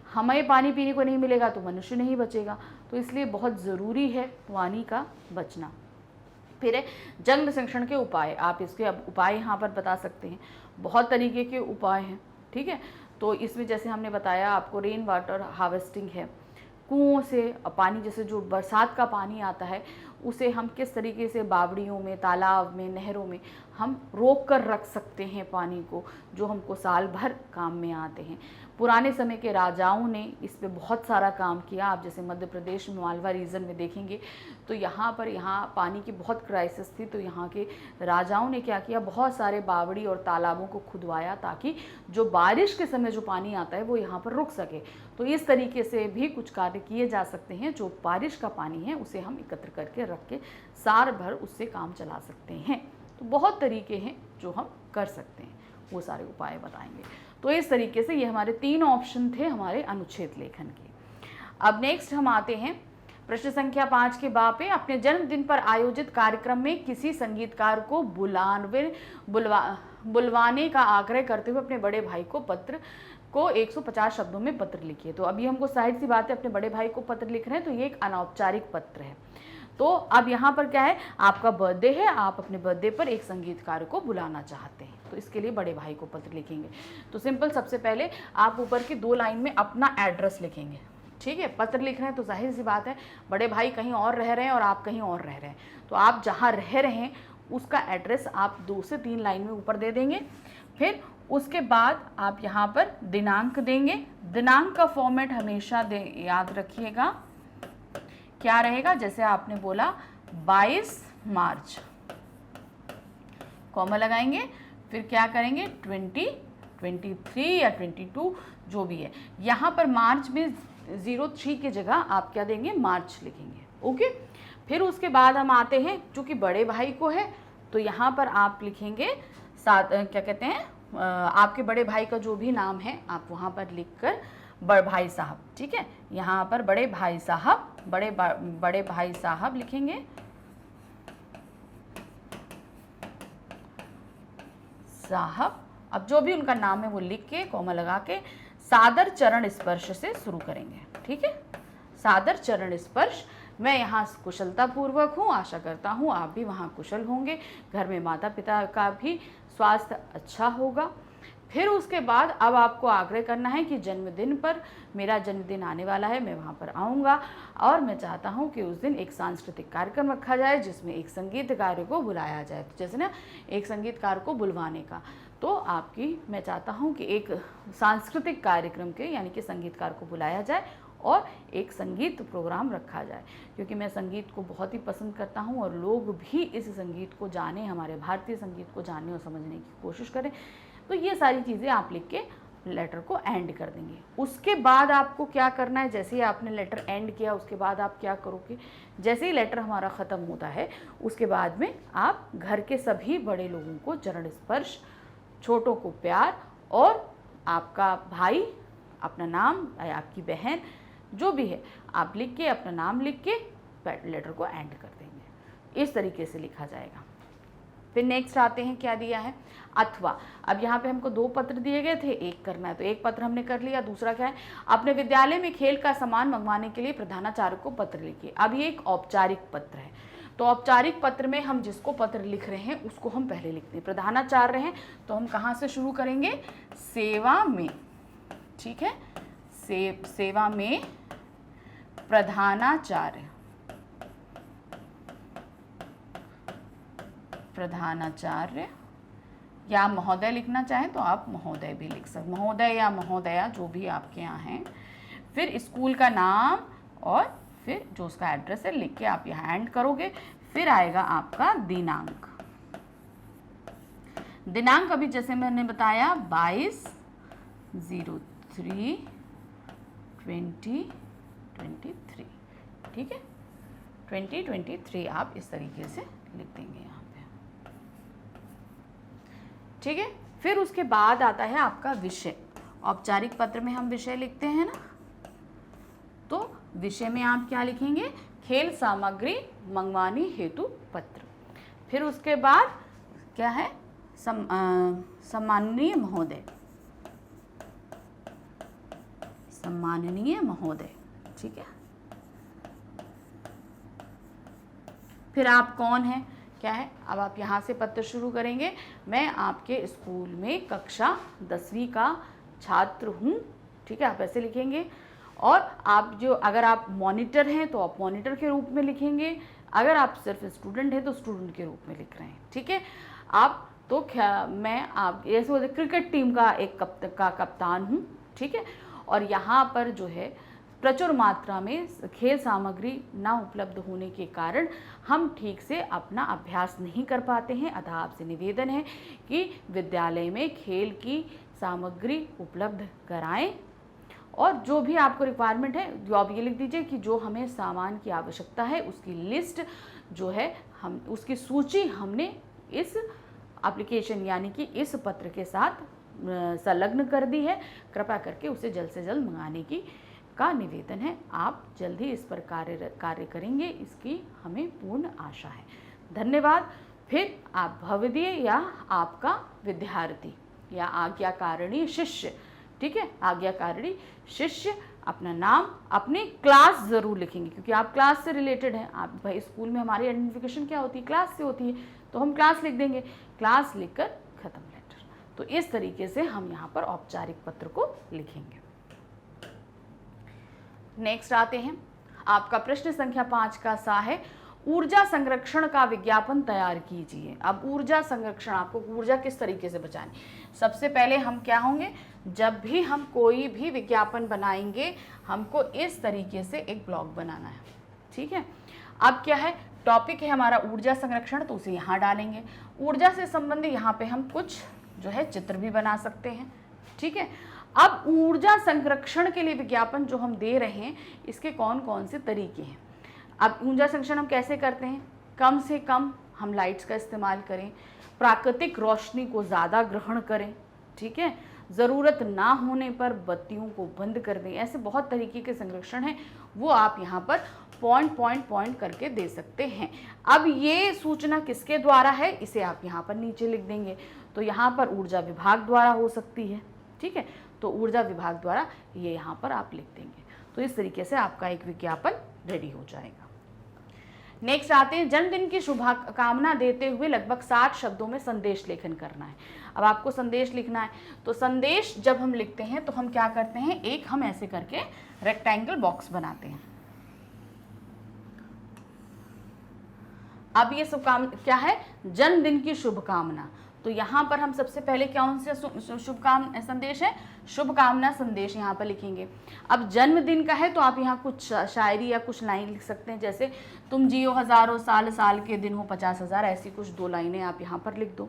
हमें पानी पीने को नहीं मिलेगा तो मनुष्य नहीं बचेगा। तो इसलिए बहुत ज़रूरी है पानी का बचना। फिर है जल संरक्षण के उपाय, आप इसके अब उपाय यहाँ पर बता सकते हैं। बहुत तरीके के उपाय हैं, ठीक है। तो इसमें जैसे हमने बताया आपको, रेन वाटर हार्वेस्टिंग है, कुओं से पानी, जैसे जो बरसात का पानी आता है उसे हम किस तरीके से बावड़ियों में, तालाब में, नहरों में हम रोक कर रख सकते हैं पानी को, जो हमको साल भर काम में आते हैं। पुराने समय के राजाओं ने इस पे बहुत सारा काम किया। आप जैसे मध्य प्रदेश में मालवा रीजन में देखेंगे तो यहाँ पानी की बहुत क्राइसिस थी, तो यहाँ के राजाओं ने क्या किया, बहुत सारे बावड़ी और तालाबों को खुदवाया ताकि जो बारिश के समय जो पानी आता है वो यहाँ पर रुक सके। तो इस तरीके से भी कुछ कार्य किए जा सकते हैं, जो बारिश का पानी है उसे हम एकत्र करके रख के साल भर उससे काम चला सकते हैं। तो बहुत तरीके हैं जो हम कर सकते हैं, वो सारे उपाय बताएंगे। तो इस तरीके से ये हमारे 3 ऑप्शन थे हमारे अनुच्छेद लेखन के। अब नेक्स्ट हम आते हैं प्रश्न संख्या 5 के बा पे। अपने जन्मदिन पर आयोजित कार्यक्रम में किसी संगीतकार को बुलवाने का आग्रह करते हुए अपने बड़े भाई को पत्र को 150 शब्दों में पत्र लिखिए। तो अभी हमको साइड सी बात है, अपने बड़े भाई को पत्र लिख रहे हैं तो ये एक अनौपचारिक पत्र है। तो अब यहाँ पर क्या है, आपका बर्थडे है, आप अपने बर्थडे पर एक संगीतकार को बुलाना चाहते हैं, तो इसके लिए बड़े भाई को पत्र लिखेंगे। तो सिंपल, सबसे पहले आप ऊपर की 2 लाइन में अपना एड्रेस लिखेंगे। ठीक है, पत्र लिख रहे हैं तो जाहिर सी बात है बड़े भाई कहीं और रह रहे हैं और आप कहीं और रह रहे हैं, तो आप जहाँ रह रहे हैं उसका एड्रेस आप 2 से 3 लाइन में ऊपर दे देंगे। फिर उसके बाद आप यहाँ पर दिनांक देंगे। दिनांक का फॉर्मेट हमेशा याद रखिएगा, क्या रहेगा, जैसे आपने बोला 22 मार्च, कॉमा लगाएंगे, फिर क्या करेंगे 20, 23 या 22 जो भी है। यहाँ पर मार्च में 03 की जगह आप क्या देंगे, मार्च लिखेंगे। ओके, फिर उसके बाद हम आते हैं, चूँकि बड़े भाई को है तो यहाँ पर आप लिखेंगे क्या कहते हैं, आपके बड़े भाई का जो भी नाम है आप वहाँ पर लिखकर बड़े भाई साहब, ठीक है, यहाँ पर बड़े भाई साहब, बड़े भाई साहब लिखेंगे, साहब। अब जो भी उनका नाम है वो लिख के कॉमा लगा के सादर चरण स्पर्श से शुरू करेंगे। ठीक है, सादर चरण स्पर्श। मैं यहाँ कुशलता पूर्वक हूँ, आशा करता हूँ आप भी वहाँ कुशल होंगे, घर में माता पिता का भी स्वास्थ्य अच्छा होगा। फिर उसके बाद अब आपको आग्रह करना है कि जन्मदिन पर, मेरा जन्मदिन आने वाला है, मैं वहाँ पर आऊँगा और मैं चाहता हूँ कि उस दिन एक सांस्कृतिक कार्यक्रम रखा जाए जिसमें एक संगीतकार को बुलाया जाए। तो जैसे ना एक संगीतकार को बुलवाने का, तो आपकी मैं चाहता हूँ कि एक सांस्कृतिक कार्यक्रम के यानी कि संगीतकार को बुलाया जाए और एक संगीत प्रोग्राम रखा जाए, क्योंकि मैं संगीत को बहुत ही पसंद करता हूँ और लोग भी इस संगीत को जाने, हमारे भारतीय संगीत को जानने और समझने की कोशिश करें। तो ये सारी चीज़ें आप लिख के लेटर को एंड कर देंगे। उसके बाद आपको क्या करना है, जैसे ही आपने लेटर एंड किया उसके बाद आप क्या करोगे, जैसे ही लेटर हमारा ख़त्म होता है उसके बाद में आप घर के सभी बड़े लोगों को चरण स्पर्श, छोटों को प्यार, और आपका भाई, अपना नाम या आपकी बहन जो भी है आप लिख के, अपना नाम लिख के लेटर को एंड कर देंगे। इस तरीके से लिखा जाएगा। फिर नेक्स्ट आते हैं, क्या दिया है, अथवा। अब यहाँ पे हमको 2 पत्र दिए गए थे, एक करना है, तो एक पत्र हमने कर लिया। दूसरा क्या है, अपने विद्यालय में खेल का सामान मंगवाने के लिए प्रधानाचार्य को पत्र लिखिए। अब ये एक औपचारिक पत्र है, तो औपचारिक पत्र में हम जिसको पत्र लिख रहे हैं उसको हम पहले लिखते हैं। प्रधानाचार्य हैं तो हम कहाँ से शुरू करेंगे, सेवा में। ठीक है, सेवा में प्रधानाचार्य, प्रधानाचार्य, या महोदय लिखना चाहें तो आप महोदय भी लिख सकते, महोदय या महोदया जो भी आपके यहाँ हैं। फिर स्कूल का नाम और फिर जो उसका एड्रेस है लिख के आप यहाँ एंड करोगे। फिर आएगा आपका दिनांक। दिनांक अभी जैसे मैंने बताया 22/03/2023, ठीक है, 2023 आप इस तरीके से लिख देंगे यहाँ पे। ठीक है, फिर उसके बाद आता है आपका विषय। औपचारिक पत्र में हम विषय लिखते हैं ना, तो विषय में आप क्या लिखेंगे, खेल सामग्री मंगवाने हेतु पत्र। फिर उसके बाद क्या है, सम्माननीय महोदय, सम्माननीय महोदय। ठीक है, फिर आप कौन हैं, क्या है, अब आप यहाँ से पत्र शुरू करेंगे। मैं आपके स्कूल में कक्षा 10वीं का छात्र हूँ। ठीक है, आप ऐसे लिखेंगे। और आप जो, अगर आप मॉनिटर हैं तो आप मॉनिटर के रूप में लिखेंगे, अगर आप सिर्फ स्टूडेंट हैं तो स्टूडेंट के रूप में लिख रहे हैं। ठीक है, आप तो क्या, मैं आप ऐसे क्रिकेट टीम का एक कप्तान हूँ। ठीक है। और यहाँ पर जो है प्रचुर मात्रा में खेल सामग्री ना उपलब्ध होने के कारण हम ठीक से अपना अभ्यास नहीं कर पाते हैं। अतः आपसे निवेदन है कि विद्यालय में खेल की सामग्री उपलब्ध कराएं और जो भी आपको रिक्वायरमेंट है, जो आप ये लिख दीजिए कि जो हमें सामान की आवश्यकता है उसकी लिस्ट जो है, हम उसकी सूची हमने इस एप्लीकेशन यानी कि इस पत्र के साथ संलग्न कर दी है। कृपया करके उसे जल्द से जल्द मंगाने की का निवेदन है। आप जल्द ही इस पर कार्य करेंगे, इसकी हमें पूर्ण आशा है। धन्यवाद। फिर आप भवदीय या आपका विद्यार्थी या आज्ञाकारिणी शिष्य, ठीक है, आज्ञाकारिणी शिष्य अपना नाम, अपनी क्लास ज़रूर लिखेंगे क्योंकि आप क्लास से रिलेटेड हैं। आप भाई स्कूल में हमारी आइडेंटिफिकेशन क्या होती है, क्लास से होती है, तो हम क्लास लिख देंगे, क्लास लिखकर ख़त्म लेटर। तो इस तरीके से हम यहाँ पर औपचारिक पत्र को लिखेंगे। नेक्स्ट आते हैं, आपका प्रश्न संख्या 5 का सा है ऊर्जा संरक्षण का विज्ञापन तैयार कीजिए। अब ऊर्जा संरक्षण, आपको ऊर्जा किस तरीके से बचानी, सबसे पहले हम क्या होंगे, जब भी हम कोई भी विज्ञापन बनाएंगे हमको इस तरीके से एक ब्लॉग बनाना है, ठीक है। अब क्या है, टॉपिक है हमारा ऊर्जा संरक्षण, तो उसे यहाँ डालेंगे। ऊर्जा से संबंधित यहाँ पे हम कुछ जो है चित्र भी बना सकते हैं, ठीक है। अब ऊर्जा संरक्षण के लिए विज्ञापन जो हम दे रहे हैं इसके कौन कौन से तरीके हैं। अब ऊर्जा संरक्षण हम कैसे करते हैं, कम से कम हम लाइट्स का इस्तेमाल करें, प्राकृतिक रोशनी को ज़्यादा ग्रहण करें, ठीक है, ज़रूरत ना होने पर बत्तियों को बंद कर दें। ऐसे बहुत तरीके के संरक्षण हैं, वो आप यहाँ पर पॉइंट करके दे सकते हैं। अब ये सूचना किसके द्वारा है, इसे आप यहाँ पर नीचे लिख देंगे। तो यहाँ पर ऊर्जा विभाग द्वारा हो सकती है, ठीक है, तो ऊर्जा विभाग द्वारा ये यहाँ पर आप लिख देंगे। तो इस तरीके से आपका एक विज्ञापन रेडी हो जाएगा। नेक्स्ट आते हैं, जन्मदिन की शुभकामना देते हुए लगभग 60 शब्दों में संदेश लेखन करना है। अब आपको संदेश लिखना है, तो संदेश जब हम लिखते हैं तो हम क्या करते हैं, एक हम ऐसे करके रेक्टेंगल बॉक्स बनाते हैं। अब ये क्या है, जन्मदिन की शुभकामना, तो यहाँ पर हम सबसे पहले कौन से शुभकामना संदेश है, शुभकामना संदेश यहाँ पर लिखेंगे। अब जन्मदिन का है तो आप यहाँ कुछ शायरी या कुछ लाइन लिख सकते हैं, जैसे तुम जियो हज़ारों साल, साल के दिन हो 50,000, ऐसी कुछ 2 लाइनें आप यहाँ पर लिख दो।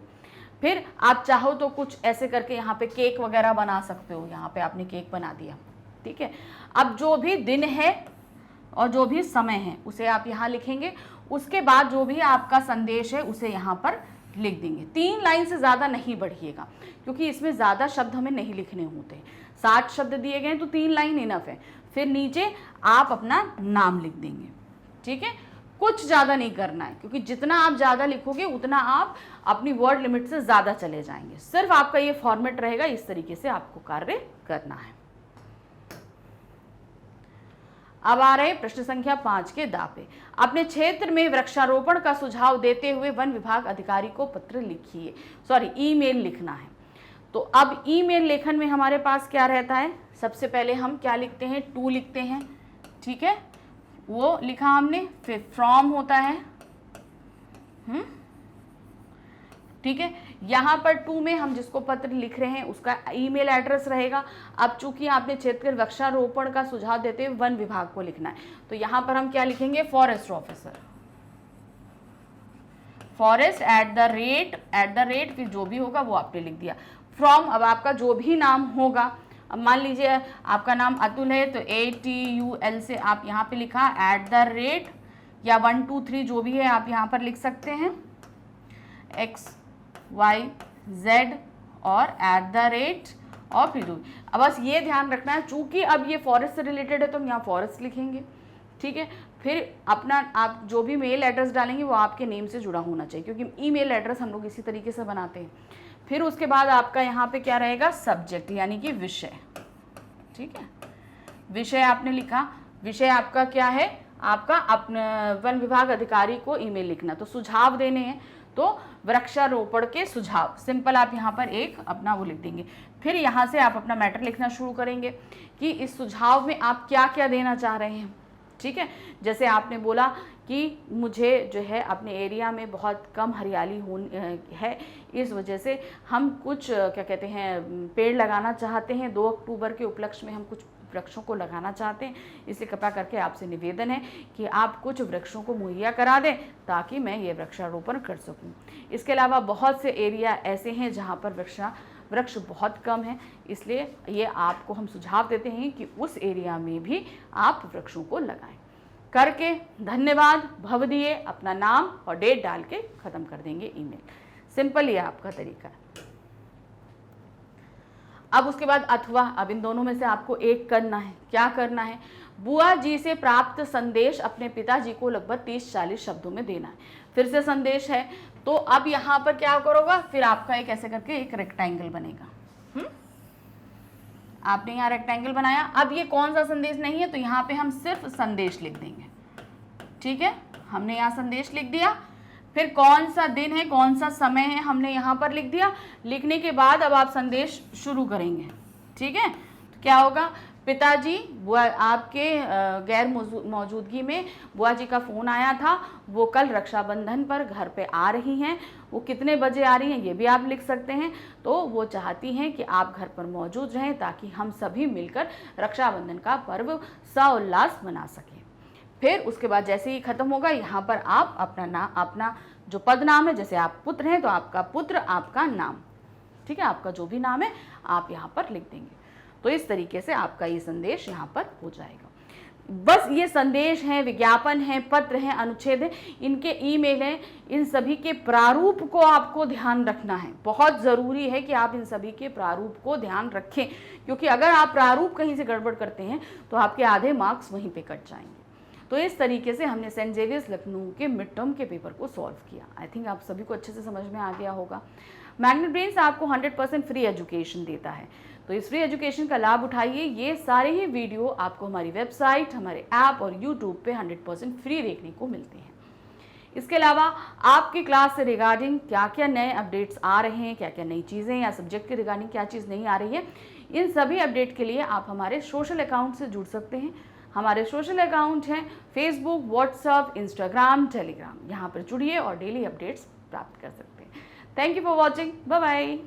फिर आप चाहो तो कुछ ऐसे करके यहाँ पे केक वगैरह बना सकते हो, यहाँ पे आपने केक बना दिया, ठीक है। अब जो भी दिन है और जो भी समय है उसे आप यहाँ लिखेंगे। उसके बाद जो भी आपका संदेश है उसे यहाँ पर लिख देंगे। 3 लाइन से ज़्यादा नहीं बढ़िएगा क्योंकि इसमें ज़्यादा शब्द हमें नहीं लिखने होते। 60 शब्द दिए गए तो 3 लाइन इनफ है। फिर नीचे आप अपना नाम लिख देंगे, ठीक है। कुछ ज़्यादा नहीं करना है क्योंकि जितना आप ज़्यादा लिखोगे उतना आप अपनी वर्ड लिमिट से ज़्यादा चले जाएंगे। सिर्फ आपका ये फॉर्मेट रहेगा, इस तरीके से आपको कार्य करना है। अब आ रहे प्रश्न संख्या 5 के दावे। अपने क्षेत्र में वृक्षारोपण का सुझाव देते हुए वन विभाग अधिकारी को पत्र लिखिए, ईमेल लिखना है। तो अब ईमेल लेखन में हमारे पास क्या रहता है, सबसे पहले हम क्या लिखते हैं, टू लिखते हैं, ठीक है, वो लिखा हमने। फिर फ्रॉम होता है, ठीक है। यहाँ पर 2 में हम जिसको पत्र लिख रहे हैं उसका ईमेल एड्रेस रहेगा। अब चूंकि आपने क्षेत्र के वृक्षारोपण का सुझाव देते हुए वन विभाग को लिखना है, तो यहाँ पर हम क्या लिखेंगे, फॉरेस्ट ऑफिसर, फॉरेस्ट @ फिर जो भी होगा वो आपने लिख दिया। फ्रॉम, अब आपका जो भी नाम होगा, अब मान लीजिए आपका नाम अतुल है तो ATUL से आप यहाँ पे लिखा, @ या 1 2 3 जो भी है आप यहाँ पर लिख सकते हैं, XYZ और @ और फिर अब बस ये ध्यान रखना है, चूंकि अब ये फॉरेस्ट से रिलेटेड है तो हम यहाँ फॉरेस्ट लिखेंगे, ठीक है। फिर अपना आप जो भी मेल एड्रेस डालेंगे वो आपके नेम से जुड़ा होना चाहिए क्योंकि ईमेल एड्रेस हम लोग इसी तरीके से बनाते हैं। फिर उसके बाद आपका यहाँ पे क्या रहेगा, सब्जेक्ट यानी कि विषय, ठीक है। विषय आपने लिखा, विषय आपका क्या है, आपका अपने वन विभाग अधिकारी को ईमेल लिखना, तो सुझाव देने हैं तो वृक्षारोपण के सुझाव, सिंपल आप यहाँ पर एक अपना वो लिख देंगे। फिर यहाँ से आप अपना मैटर लिखना शुरू करेंगे कि इस सुझाव में आप क्या क्या देना चाह रहे हैं, ठीक है। जैसे आपने बोला कि मुझे जो है अपने एरिया में बहुत कम हरियाली है, इस वजह से हम कुछ क्या कहते हैं पेड़ लगाना चाहते हैं। 2 अक्टूबर के उपलक्ष्य में हम कुछ वृक्षों को लगाना चाहते हैं, इसलिए कृपया करके आपसे निवेदन है कि आप कुछ वृक्षों को मुहैया करा दें ताकि मैं ये वृक्षारोपण कर सकूं। इसके अलावा बहुत से एरिया ऐसे हैं जहाँ पर वृक्ष बहुत कम है, इसलिए ये आपको हम सुझाव देते हैं कि उस एरिया में भी आप वृक्षों को लगाएं। करके धन्यवाद भव दिए, अपना नाम और डेट डाल के ख़त्म कर देंगे ईमेल। सिंपल ये आपका तरीका है। अब उसके बाद अथवा, अब इन दोनों में से आपको एक करना है। क्या करना है? बुआ जी से प्राप्त संदेश अपने पिताजी को लगभग 30-40 शब्दों में देना है। फिर से संदेश है तो अब यहाँ पर क्या करोगा, फिर आपका एक ऐसे करके एक रेक्टेंगल बनेगा। आपने यहाँ रेक्टेंगल बनाया। अब ये कौन सा संदेश नहीं है तो यहाँ पे हम सिर्फ संदेश लिख देंगे। ठीक है, हमने यहाँ संदेश लिख दिया। फिर कौन सा दिन है, कौन सा समय है, हमने यहाँ पर लिख दिया। लिखने के बाद अब आप संदेश शुरू करेंगे। ठीक है, तो क्या होगा, पिताजी, बुआ आपके गैर मौजूदगी में बुआ जी का फ़ोन आया था, वो कल रक्षाबंधन पर घर पे आ रही हैं। वो कितने बजे आ रही हैं ये भी आप लिख सकते हैं। तो वो चाहती हैं कि आप घर पर मौजूद रहें ताकि हम सभी मिलकर रक्षाबंधन का पर्व सउल्लास मना सकें। फिर उसके बाद जैसे ही ख़त्म होगा यहाँ पर आप अपना जो पद नाम है, जैसे आप पुत्र हैं तो आपका पुत्र, आपका नाम, ठीक है, आपका जो भी नाम है आप यहाँ पर लिख देंगे। तो इस तरीके से आपका ये संदेश यहाँ पर हो जाएगा। बस ये संदेश हैं, विज्ञापन हैं, पत्र हैं, अनुच्छेद हैं, इनके ईमेल हैं, इन सभी के प्रारूप को आपको ध्यान रखना है। बहुत ज़रूरी है कि आप इन सभी के प्रारूप को ध्यान रखें, क्योंकि अगर आप प्रारूप कहीं से गड़बड़ करते हैं तो आपके आधे मार्क्स वहीं पे कट जाएंगे। तो इस तरीके से हमने सेंट जेवियर्स लखनऊ के मिड टर्म के पेपर को सॉल्व किया। आई थिंक आप सभी को अच्छे से समझ में आ गया होगा। मैग्नेट ब्रेन्स आपको 100% फ्री एजुकेशन देता है, तो इस फ्री एजुकेशन का लाभ उठाइए। ये सारे ही वीडियो आपको हमारी वेबसाइट, हमारे ऐप और यूट्यूब पे 100% फ्री देखने को मिलते हैं। इसके अलावा आपकी क्लास से रिगार्डिंग क्या क्या नए अपडेट्स आ रहे हैं, क्या क्या नई चीज़ें या सब्जेक्ट के रिगार्डिंग क्या चीज़ नहीं आ रही है, इन सभी अपडेट के लिए आप हमारे सोशल अकाउंट से जुड़ सकते हैं। हमारे सोशल अकाउंट हैं फेसबुक, व्हाट्सएप, इंस्टाग्राम, टेलीग्राम। यहाँ पर जुड़िए और डेली अपडेट्स प्राप्त कर सकते हैं। Thank you for watching. Bye bye.